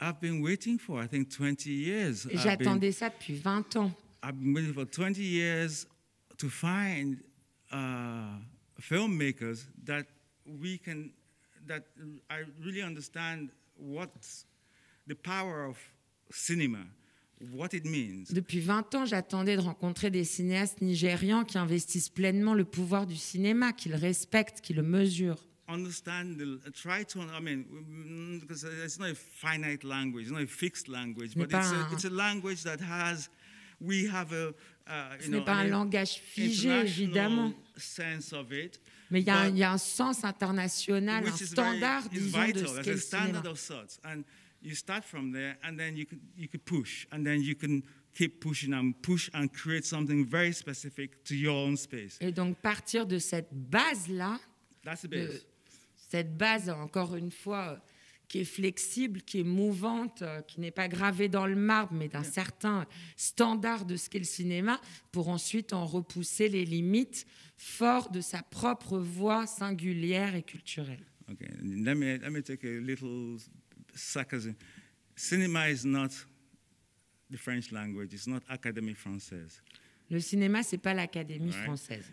I've been waiting for, I think, 20 years. Et j'attendais ça depuis 20 ans. I've been waiting for 20 years to find filmmakers that I really understand what the power of cinema, what it means. Depuis 20 ans, j'attendais de rencontrer des cinéastes nigérians qui investissent pleinement le pouvoir du cinéma, qui le respectent, qui le mesurent. Try to, I mean, because it's not a finite language, it's not a fixed language, but it's a language that has, we have a, Ce n'est pas un langage figé, évidemment. Sense of it. Mais il y a un sens international, un standard, disons, de ce qu'est le cinéma. And you start from there, and then you could push, and then you can keep push and create something very specific to your own space. Et donc partir de cette base-là, cette base, encore une fois, qui est flexible, qui est mouvante, qui n'est pas gravée dans le marbre, mais d'un certain standard de ce qu'est le cinéma, pour ensuite en repousser les limites, fort de sa propre voix singulière et culturelle. Okay, let me take a little sarcasm. Cinema is not the French language. It's not Académie française. Le cinéma, c'est pas l'Académie française.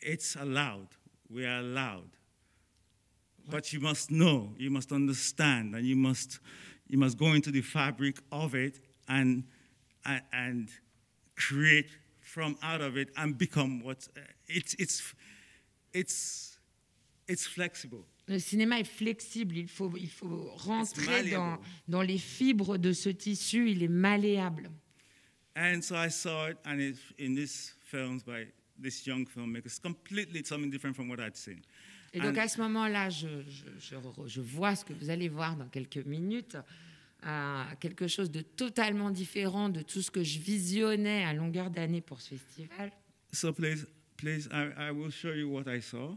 It's allowed. We are allowed. But you must know, you must understand, and you must go into the fabric of it and create from out of it and become what it's flexible. Le cinéma est flexible, il faut rentrer dans les fibres de ce tissu, il est malléable. And so I saw it, and in this films by this young filmmaker, it's completely something different from what I'd seen. Et donc à ce moment-là, je vois ce que vous allez voir dans quelques minutes, quelque chose de totalement différent de tout ce que je visionnais à longueur d'année pour ce festival. So please, I will show you what I saw.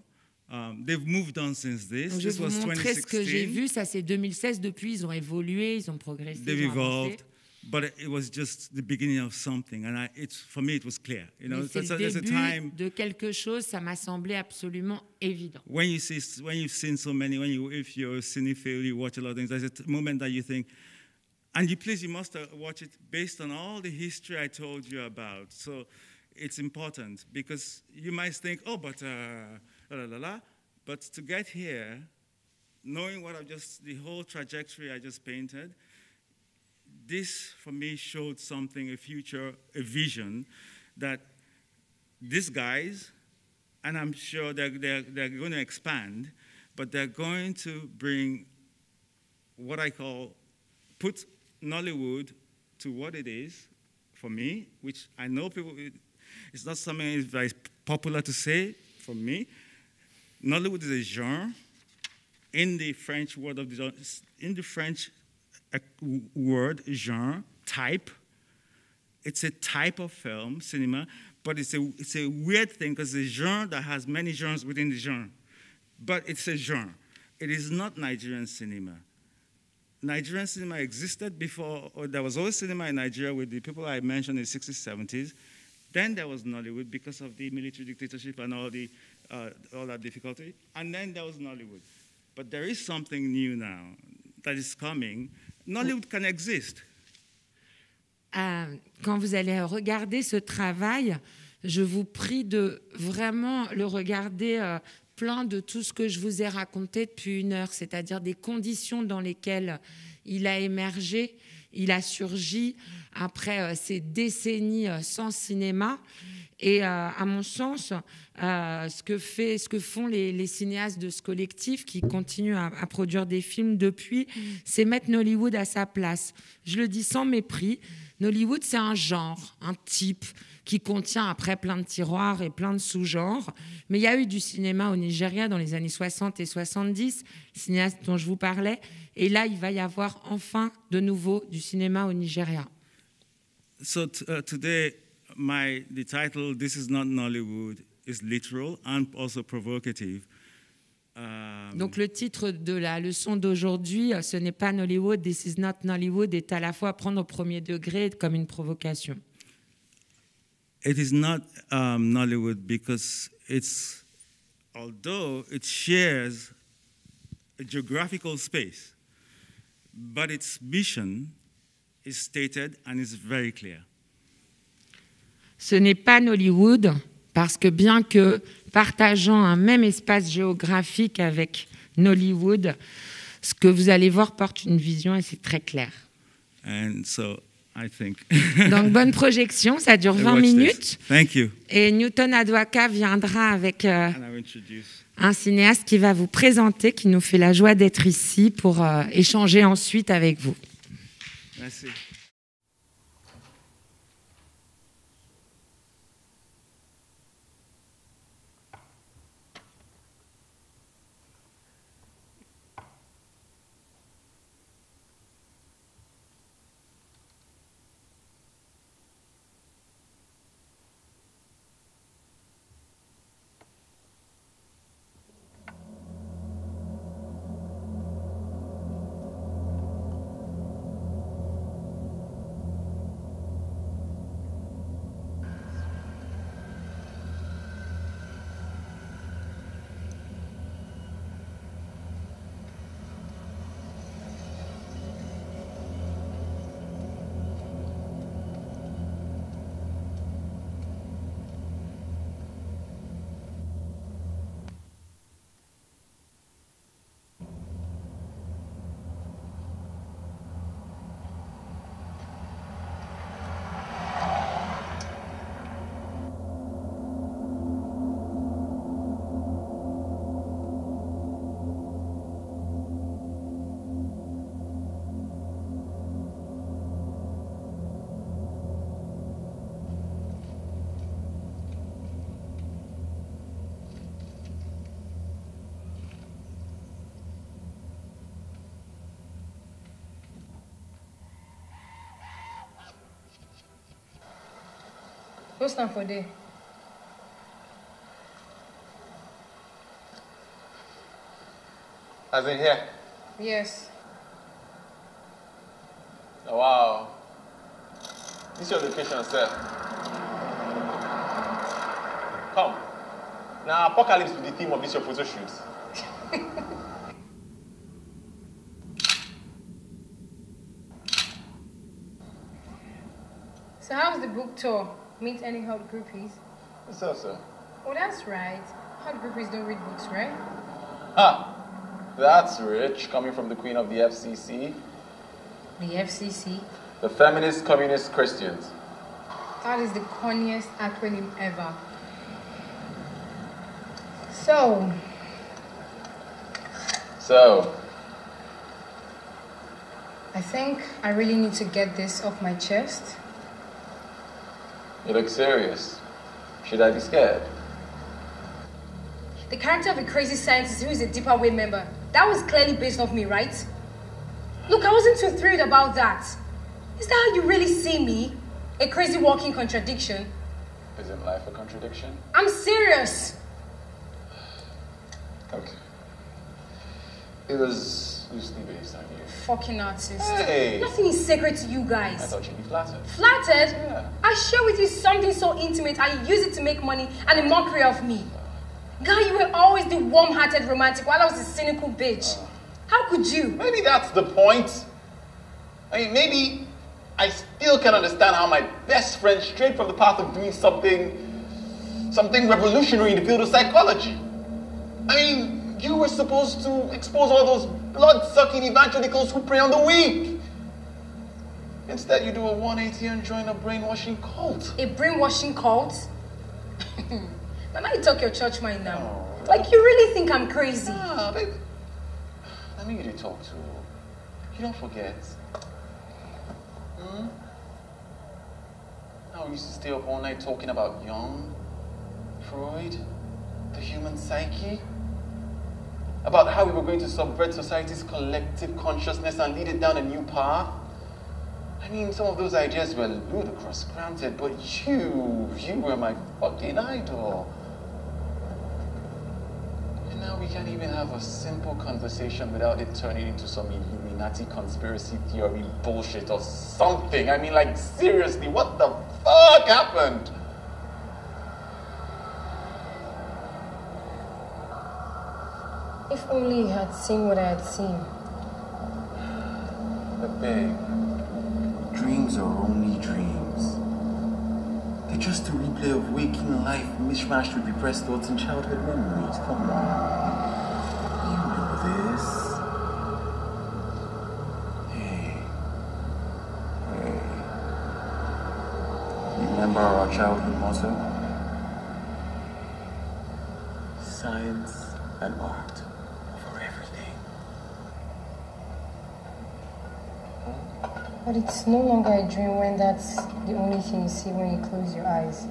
They've moved on since this. Donc, je vais vous montrer ce que j'ai vu. Ça, c'est 2016. Depuis, ils ont évolué, ils ont progressé, ils ont avancé. But it was just the beginning of something, and for me, it was clear. You know, c'est le début de quelque chose. Ça m'a semblé absolument évident. When you've seen so many, if you're a cinephile, you watch a lot of things. There's a moment that you think, and you must watch it based on all the history I told you about. So it's important because you might think, oh, but but to get here, knowing the whole trajectory I just painted. This, for me, showed something, a vision, that these guys, and I'm sure they're going to expand, but they're going to bring what I call, put Nollywood to what it is, for me, which I know it's not something that's very popular to say, for me. Nollywood is a genre in the French word of the genre, in the French word, genre, type. It's a type of film, cinema, but it's a weird thing because it's a genre that has many genres within the genre. But it's a genre. It is not Nigerian cinema. Nigerian cinema existed before, or there was always cinema in Nigeria with the people I mentioned in the 60s, 70s. Then there was Nollywood because of the military dictatorship and all that difficulty. And then there was Nollywood. But there is something new now that is coming. Nollywood can exist. Quand vous allez regarder ce travail, je vous prie de vraiment le regarder plein de tout ce que je vous ai raconté depuis 1 heure, c'est-à-dire des conditions dans lesquelles il a émergé, il a surgi après ces décennies sans cinéma. Et à mon sens, ce que font les cinéastes de ce collectif qui continuent à produire des films depuis, c'est mettre Nollywood à sa place. Je le dis sans mépris, Nollywood, c'est un genre, un type qui contient après plein de tiroirs et plein de sous-genres. Mais il y a eu du cinéma au Nigeria dans les années 60 et 70, cinéastes dont je vous parlais. Et là, il va y avoir enfin de nouveau du cinéma au Nigeria. So today, the title, This Is Not Nollywood, is literal and also provocative. Donc le titre de la leçon d'aujourd'hui, ce n'est pas Nollywood, This Is Not Nollywood, est à la fois à prendre au premier degré comme une provocation. It is not Nollywood because although it shares a geographical space, but its mission is stated and is very clear. Ce n'est pas Nollywood parce que bien que partageant un même espace géographique avec Nollywood, ce que vous allez voir porte une vision et c'est très clair. And so I think. Donc, bonne projection, ça dure 20 Watch minutes. this. Thank you. Et Newton I Aduaka viendra avec And I'll introduce. un cinéaste qui va vous présenter, qui nous fait la joie d'être ici pour échanger ensuite avec vous. Merci. What's time for day? As in here? Yes. Oh, wow. This is your location, sir. Come. Now, apocalypse with the theme of this your photo shoot. So how's the book tour? Meet any hot groupies? What's up, sir? Oh, that's right. Hot groupies don't read books, right? Ha! That's rich, coming from the queen of the FCC. The FCC? The Feminist Communist Christians. That is the corniest acronym ever. So, I think I really need to get this off my chest. You look serious. Should I be scared? The character of a crazy scientist who is a Deeper Way member, that was clearly based off me, right? Look, I wasn't too thrilled about that. Is that how you really see me? A crazy walking contradiction? Isn't life a contradiction? I'm serious. Okay. It was loosely based on you. Fucking artist. Hey! Nothing is sacred to you guys. I thought you'd be flattered. Flattered? Yeah. I share with you something so intimate and you use it to make money and a mockery of me. Guy, you were always the warm-hearted romantic while I was a cynical bitch. How could you? Maybe that's the point. I mean, maybe I still can understand how my best friend strayed from the path of doing something revolutionary in the field of psychology. I mean, you were supposed to expose all those blood-sucking evangelicals who prey on the weak. Instead, you do a 180 and join a brainwashing cult. A brainwashing cult? Now you talk your church mind now. Like, you really think I'm crazy? Ah, babe. Let me get you talk to. You don't forget. How we used to stay up all night talking about Jung, Freud, the human psyche. About how we were going to subvert society's collective consciousness and lead it down a new path. I mean, some of those ideas were ludicrous, granted, but you were my fucking idol. And now we can't even have a simple conversation without it turning into some Illuminati conspiracy theory bullshit or something. I mean, like, seriously, what the fuck happened? If only you had seen what I had seen. But babe, dreams are only dreams. They're just a replay of waking life mishmashed with repressed thoughts and childhood memories. Come on. You know this. Hey, Remember our childhood motto? Science and art over everything. But it's no longer a dream when that's the only thing you see when you close your eyes.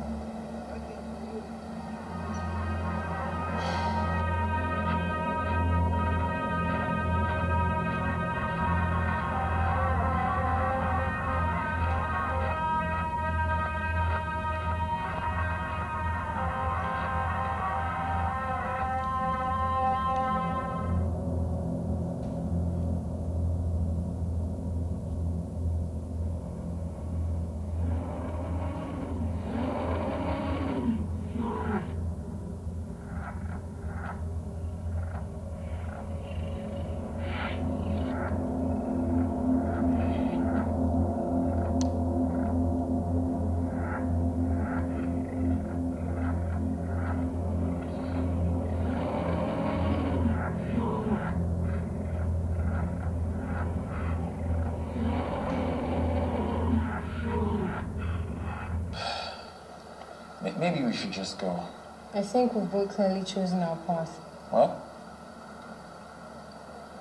Maybe we should just go. I think we've both clearly chosen our path. What?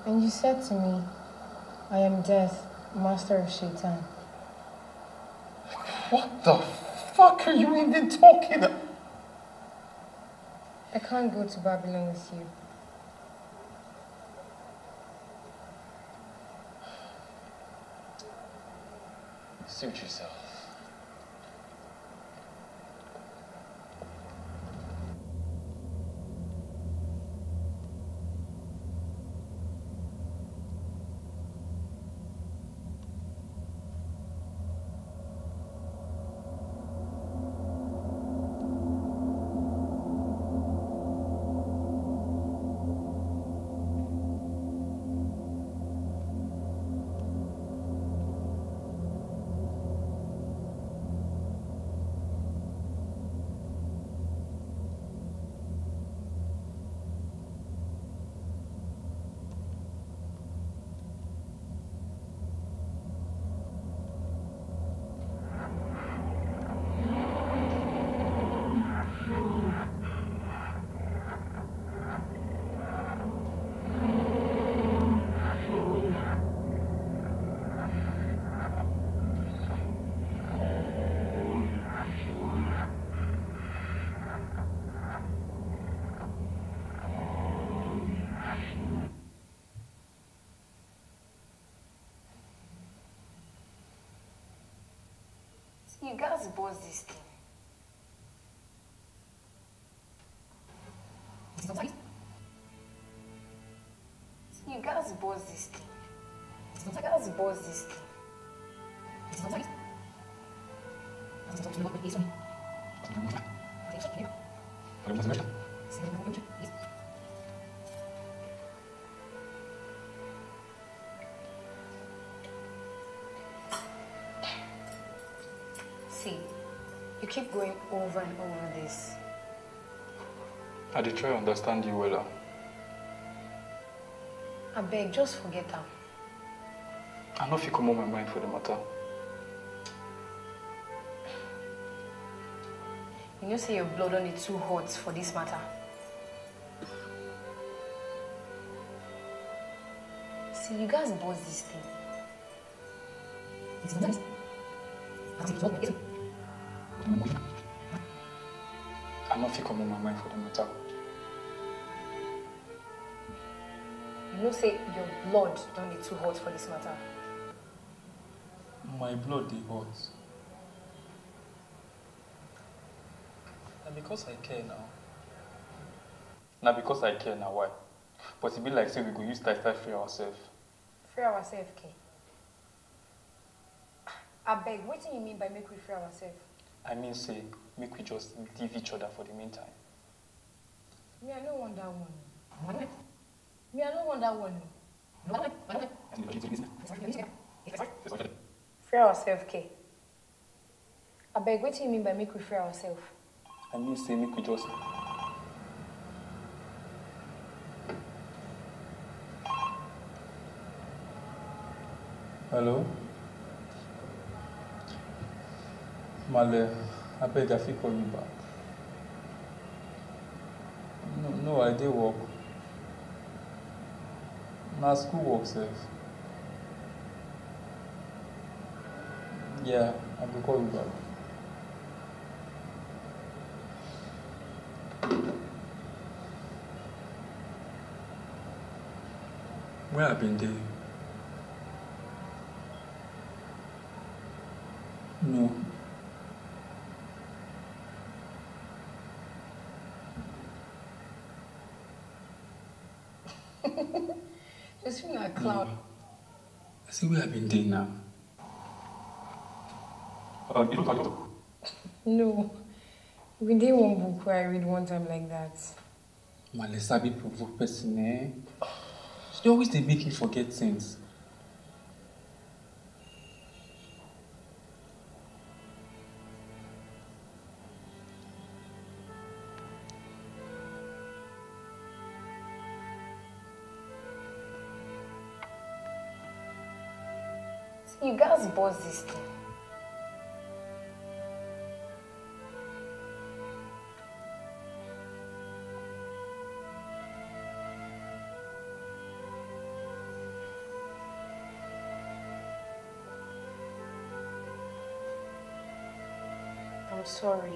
And you said to me, I am death, master of Shaitan. What the fuck are you even talking about? I can't go to Babylon with you. Suit yourself. You guys bought this thing. You guys bought this thing. You guys bought this thing. See, you keep going over and over this. I did try to understand you well. I beg, just forget her. I know if you come on my mind for the matter. You know, say your blood on it too hot for this matter. See, you guys bought this thing. I know if you come on my mind for the matter. You know, say your blood don't need too hot for this matter. My blood is hot. And because I care now. Now because I care now, why? But it be like say we go use that free ourselves. Free ourselves, okay? I beg, what do you mean by make we free ourselves? I mean say, make we just leave each other for the meantime. Me, I don't want that one. Me, I don't want that one. Free ourselves, okay? I beg, what do you mean by make we free ourselves? I mean say, make we just... Hello? Male. I beg, I fit call you back. No, I did work. Na school work sef. Yeah, I will call you back. Where have been there? No. Just feel like a cloud. I see where I've been there now. You look at it. No. We did one book where I read one time like that. Malesabi provoke person, eh? They always they make me forget things. See, you guys bought this thing. I'm sorry.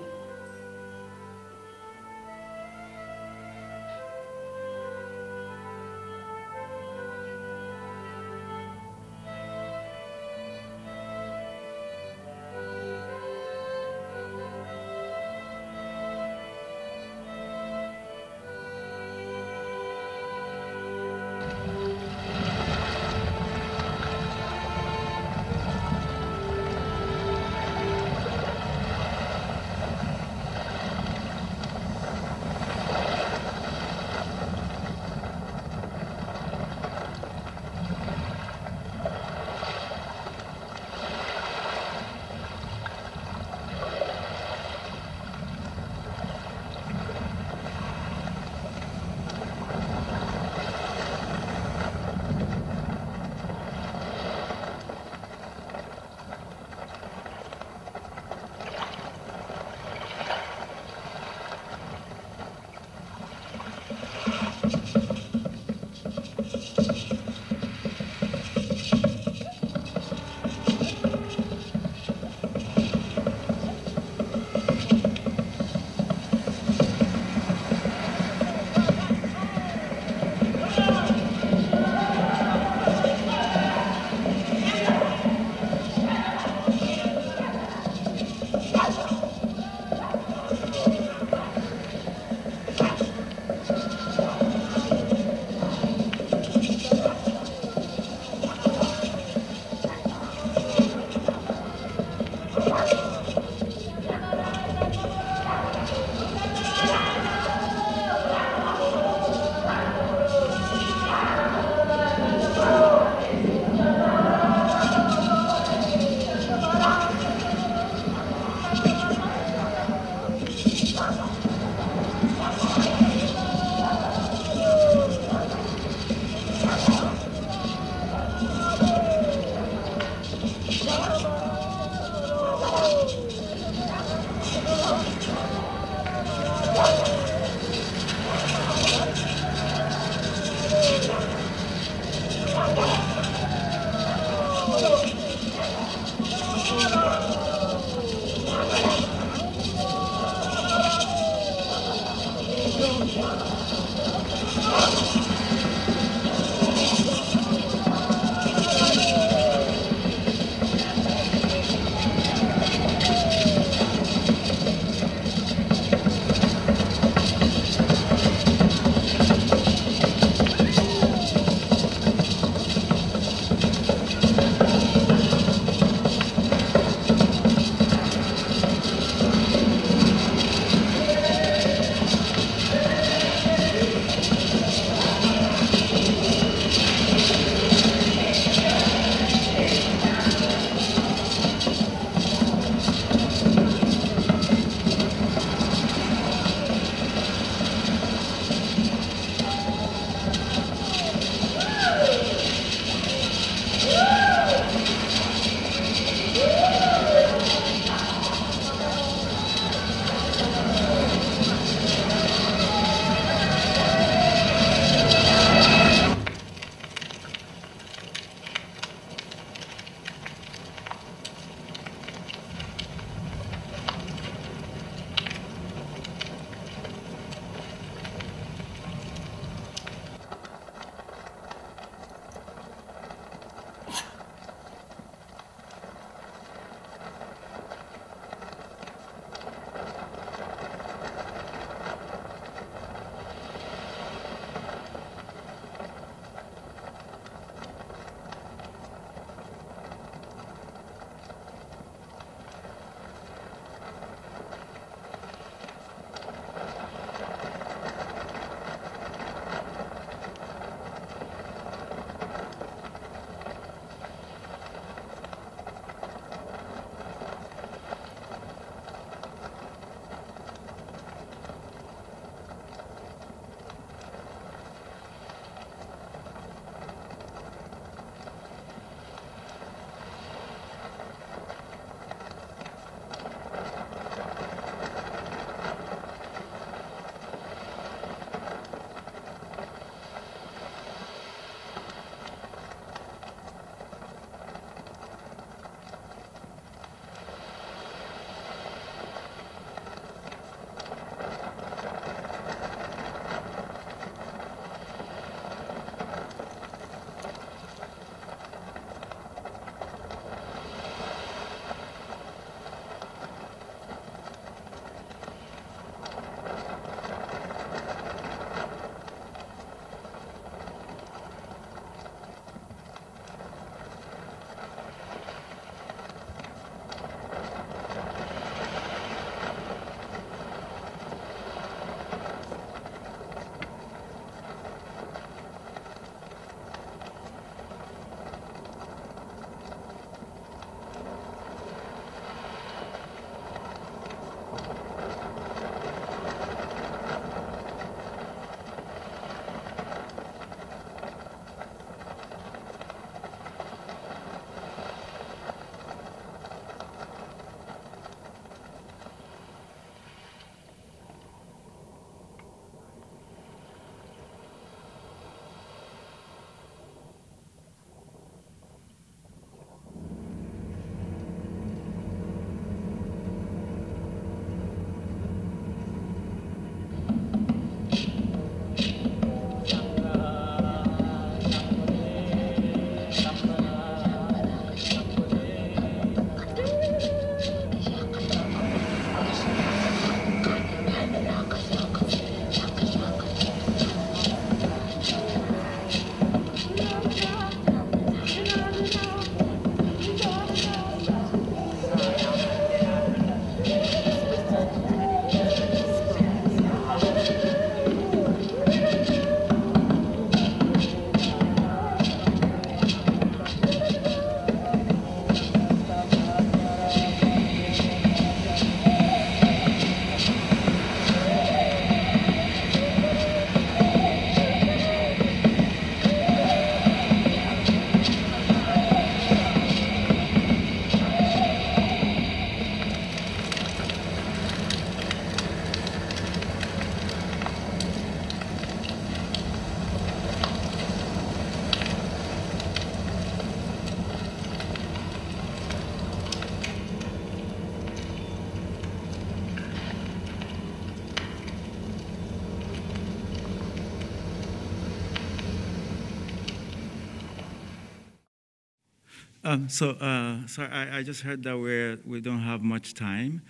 Sorry, I just heard that we don't have much time,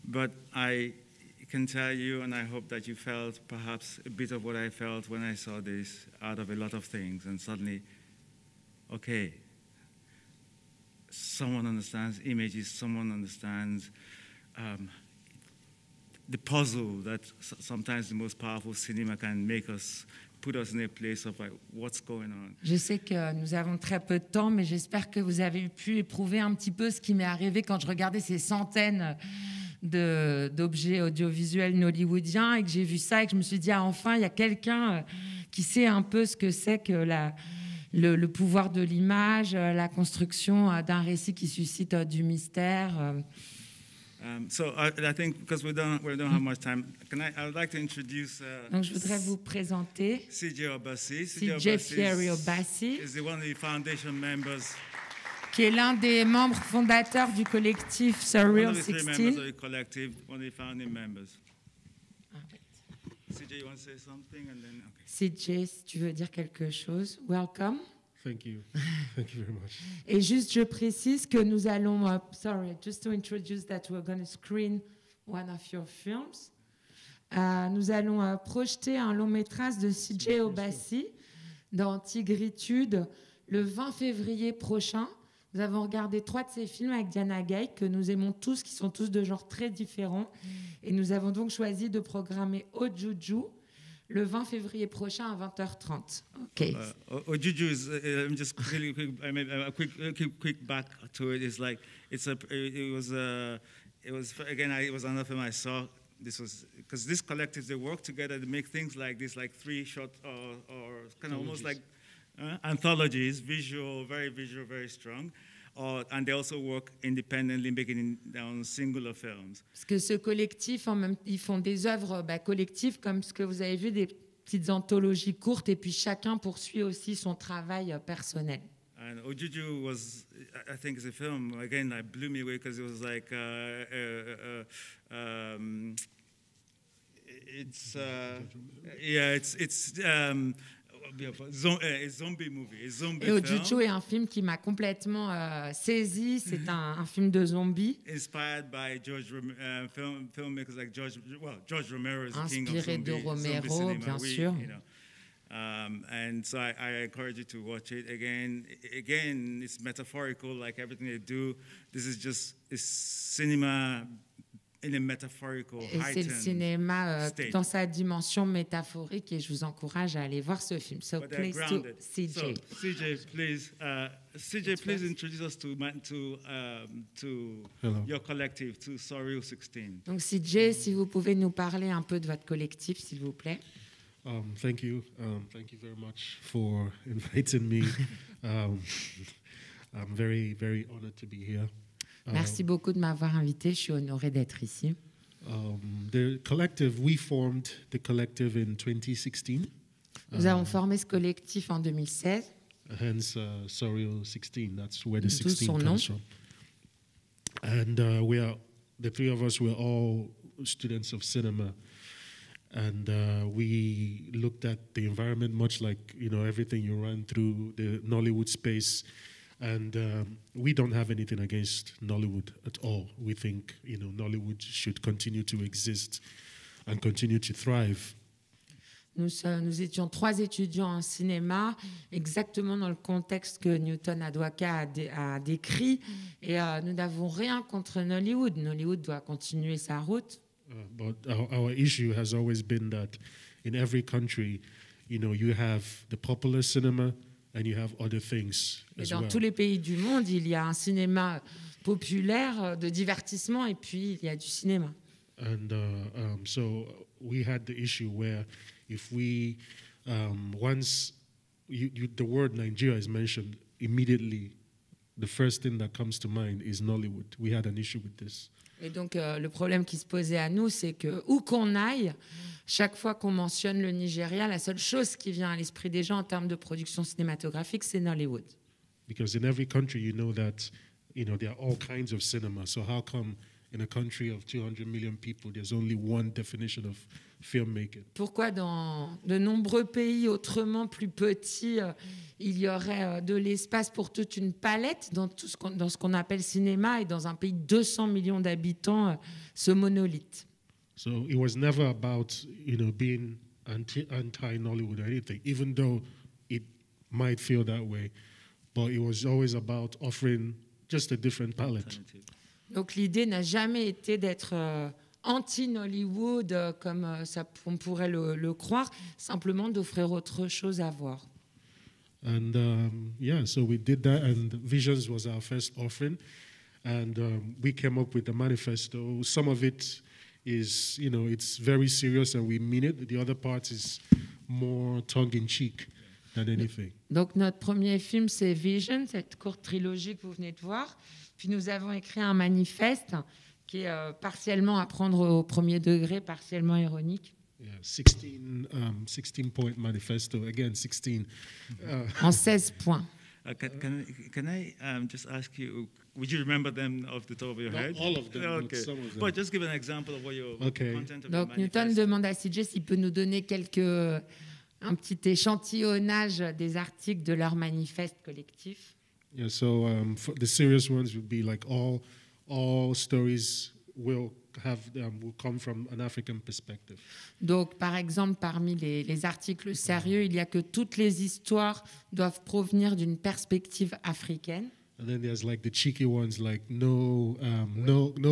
but I can tell you, and I hope that you felt perhaps a bit of what I felt when I saw this out of a lot of things, and suddenly, okay, someone understands images, someone understands the puzzle that sometimes the most powerful cinema can make us, put us in a place of like, what's going on. Je sais que nous avons très peu de temps, mais j'espère que vous avez pu éprouver un petit peu ce qui m'est arrivé quand je regardais ces centaines d'objets audiovisuels nollywoodiens et que j'ai vu ça et que je me suis dit, ah, enfin, il y a quelqu'un qui sait un peu ce que c'est que le pouvoir de l'image, la construction d'un récit qui suscite du mystère. I think because we don't have much time, I would like to introduce. Donc je voudrais vous présenter CJ Obasi. CJ Fieri Obasi, is one of the foundation members. Qui est l'un des membres fondateurs du collectif Surreal 16. One of the founding members. CJ, you want to say something, and then CJ, si tu veux dire quelque chose, welcome. Thank you. Thank you very much. Et juste, je précise que nous allons, just to introduce that we're going to screen one of your films. Nous allons projeter un long métrage de CJ Obasi dans Tigritude le 20 février prochain. Nous avons regardé 3 de ces films avec Diana Gay, que nous aimons tous, qui sont tous de genres très différents. Et nous avons donc choisi de programmer Ojuju le 20 février prochain à 20h30. Okay. Ojuju is, just really quick back to it. It's like it was another film I saw. This was because this collective, they work together to make things like this, like 3 short or kind of almost like anthologies, very strong. And they also work independently, making singular films. Parce que ce collectif, ils font des œuvres collectives, comme ce que vous avez vu, des petites anthologies courtes, et puis chacun poursuit aussi son travail personnel. And Ojuju was, I think, it's a film again that blew me away because it was like a zombie movie, a zombie Et Ojuju est un film qui m'a complètement saisi. C'est un film de zombies. Inspired by filmmakers like George Romero is the king of inspiré de Romero, cinema, bien sûr. And so I encourage you to watch it again. Again, it's metaphorical, like everything they do. This is just cinema in a metaphorical, et c'est le cinéma dans sa dimension métaphorique, et je vous encourage à aller voir ce film. So please to CJ. So, CJ, please introduce us to your collective, to Surreal 16. Donc CJ, si vous pouvez nous parler un peu de votre collectif, s'il vous plaît. Thank you very much for inviting me. I'm very honored to be here. Merci beaucoup de m'avoir invité. Je suis honorée d'être ici. The collective, we formed the collective in 2016. Nous avons formé ce collectif en 2016. Hence, Surreal 16. That's where the D'où 16 son comes nom. from. And the 3 of us were all students of cinema. And we looked at the environment, much like everything you run through the Nollywood space. And we don't have anything against Nollywood at all. We think Nollywood should continue to exist and continue to thrive. Nous étions 3 étudiants en cinéma, exactement dans le contexte que Newton I Aduaka a décrit. Et nous n'avons rien contre Nollywood. Nollywood doit continuer sa route. But our issue has always been that in every country, you have the popular cinema and you have other things Et as dans well. tous les pays du monde, il y a un cinéma populaire de divertissement, et puis il y a du cinéma. And so we had the issue where if we, once the word Nigeria is mentioned, immediately the first thing that comes to mind is Nollywood. We had an issue with this. Et donc le problème qui se posait à nous, c'est que où qu'on aille, chaque fois qu'on mentionne le Nigeria, la seule chose qui vient à l'esprit des gens en termes de production cinématographique, c'est Nollywood. Because in every country, you know that there are all kinds of cinema. So how come in a country of 200 million people, there's only one definition of filmmaking. Pourquoi dans de nombreux pays autrement plus petits, il y aurait de l'espace pour toute une palette dans ce qu'on appelle cinéma, et dans un pays de 200 millions d'habitants, ce monolithe. So it was never about, being anti-Nollywood or anything, even though it might feel that way. But it was always about offering just a different palette. Donc l'idée n'a jamais été d'être anti-Nollywood comme on pourrait le croire, simplement d'offrir autre chose à voir. And so we did that, and Visions was our first offering, and we came up with a manifesto. Some of it is, it's very serious and we mean it. The other part is more tongue-in-cheek than anything. Donc notre premier film, c'est Vision, cette courte trilogie que vous venez de voir. Puis nous avons écrit un manifeste qui est partiellement à prendre au premier degré, partiellement ironique. Yeah, 16-point manifesto, again, 16. En 16 points. Can I just ask you, would you remember them off the top of your head? Not all of them, Okay. but some of them. But just give an example of what your content of Donc the Newton manifesto. demande à CJ s'il peut nous donner un petit échantillonnage des articles de leur manifeste collectif. Yeah, so for the serious ones would be like all stories will come from an African perspective. Donc, par exemple, parmi les articles sérieux, il y a que toutes les histoires doivent provenir d'une perspective africaine. And then there's like the cheeky ones, like no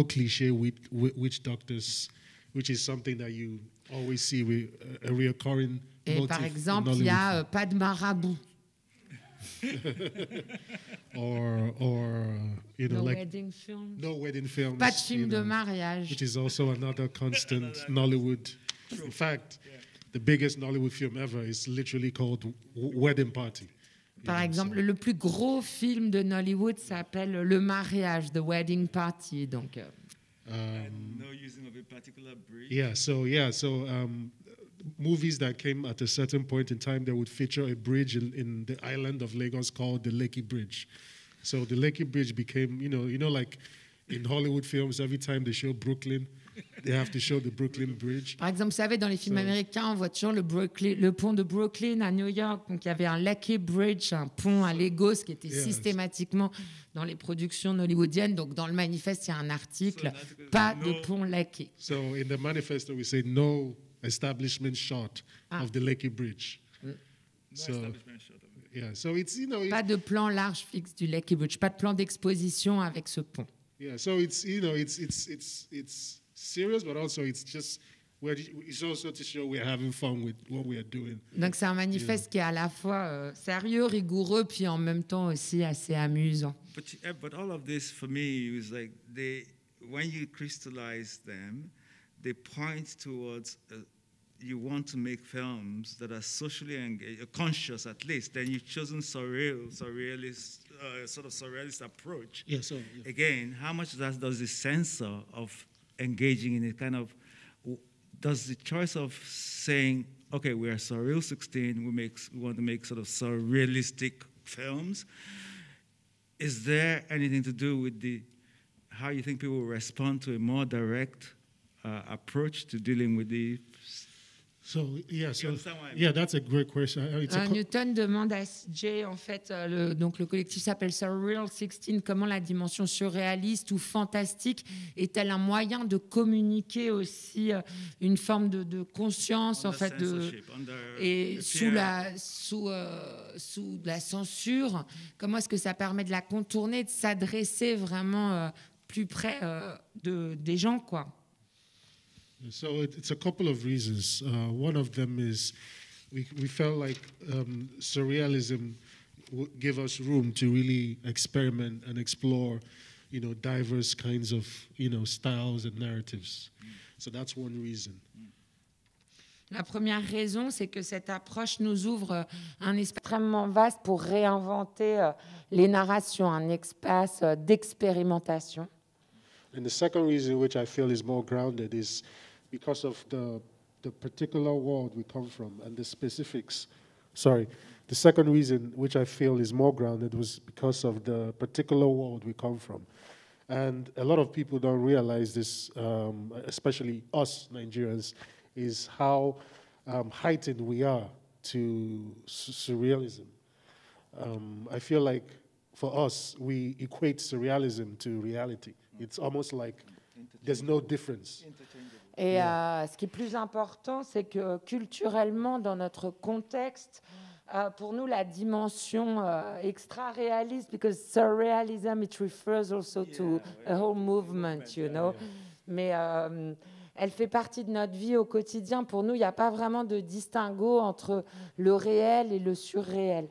cliche witch doctors, which is something that you always see with a recurring Et motif par in exemple, il y a Nollywood. pas de marabout. or No like wedding film. no wedding films, Pas de film de mariage. which is also another constant Nollywood. In fact, the biggest Nollywood film ever is literally called Wedding Party. Par exemple, le plus gros film de Nollywood s'appelle Le mariage, The Wedding Party. Donc, And no using of a particular bridge. So movies that came at a certain point in time, they would feature a bridge in the island of Lagos called the Lekki Bridge. So the Lekki Bridge became, like in Hollywood films, every time they show Brooklyn, they have to show the Brooklyn Bridge. par exemple, vous savez, dans les films américains, on voit toujours le pont de Brooklyn à New York. Donc, il y avait un Lekki Bridge, un pont à Lagos qui était systématiquement dans les productions hollywoodiennes. Donc, dans le manifeste, il y a un article, pas de pont Lekki. So in the manifesto, we say no establishment shot of the Lekki Bridge. So, Establishment shot of it. yeah, so it's, Pas de plan large fixe du Lekki Bridge, pas de plan d'exposition avec ce pont. yeah, so it's, it's serious, but also it's just, it's also to show we're having fun with what we are doing. Donc c'est un manifeste qui est à la fois sérieux, rigoureux, puis en même temps aussi assez amusant. But all of this for me was like when you crystallize them, they point towards you want to make films that are socially conscious at least. Then you've chosen surrealist approach. Yeah, so Again, how much does the censor of engaging in it kind of does the choice of saying, okay, we are surreal 16, we want to make sort of surrealistic films. Is there anything to do with how you think people will respond to a more direct approach to dealing with the? So yeah, so understand what I mean? yeah, that's a great question. Newton demande à CJ, en fait, donc le collectif s'appelle Surreal 16, comment la dimension surréaliste ou fantastique est-elle un moyen de communiquer aussi une forme de conscience, en fait, et sous la censure, comment est-ce que ça permet de la contourner, de s'adresser vraiment plus près des gens, quoi. So it's a couple of reasons. One of them is we felt like surrealism would give us room to really experiment and explore, diverse kinds of, styles and narratives. So that's one reason. La première raison, c'est que cette approche nous ouvre un espace extrêmement vaste pour réinventer les narrations, un espace d'expérimentation. And the second reason, which I feel is more grounded, is because of the particular world we come from and the specifics. Sorry. The second reason, which I feel is more grounded, was because of the particular world we come from And a lot of people don't realize this, especially us Nigerians, is how heightened we are to surrealism. I feel like for us, we equate surrealism to reality. It's almost like there's no difference. Et ce qui est plus important, c'est que culturellement, dans notre contexte, pour nous, la dimension extra-réaliste, because surrealism, it refers also to a whole movement, you know. Mais elle fait partie de notre vie au quotidien. Pour nous, il n'y a pas vraiment de distinguo entre le réel et le surréel.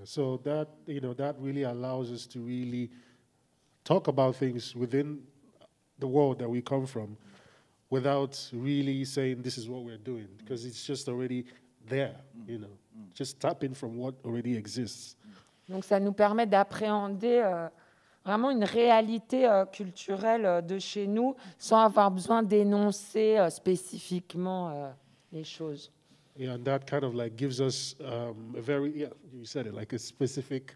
So that, you know, that really allows us to really talk about things within the world that we come from without really saying this is what we're doing, because it's just already there, you know. Just tap in from what already exists. Donc ça nous permet d'appréhender vraiment une réalité culturelle de chez nous sans avoir besoin d'énoncer spécifiquement les choses. Yeah, and that kind of like gives us a very, yeah, you said it, like a specific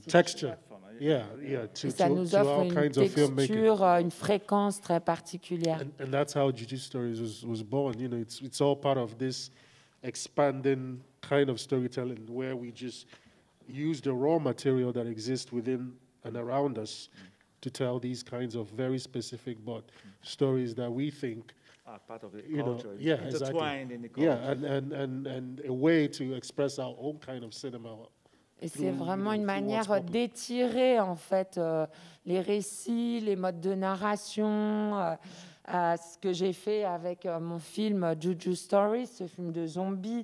texture. Yeah, to ça nous offre all une kinds of filmmaking. texture, une fréquence très particulière. And that's how Juju Stories was born. You know, it's all part of this expanding kind of storytelling where we just use the raw material that exists within and around us to tell these kinds of very specific but stories that we think part of the you culture. know, yeah, Intertwined exactly. in the culture. Yeah, and a way to express our own kind of cinema. Et c'est vraiment une manière d'étirer en fait les récits, les modes de narration. Ce que j'ai fait avec mon film Juju Stories, ce film de zombies,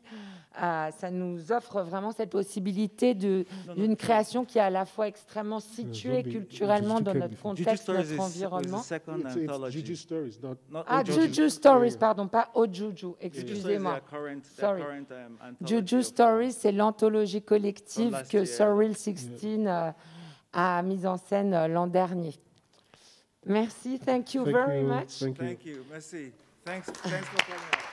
ça nous offre vraiment cette possibilité d'une création qui est à la fois extrêmement située culturellement dans notre contexte, notre environnement. Juju Stories, Juju Stories, pardon, pas Ojuju, excusez-moi. Sorry. Juju Stories, c'est l'anthologie collective que Surreal 16 a mise en scène l'an dernier. Merci, thank you very much. Thank you. Merci. Thanks for coming.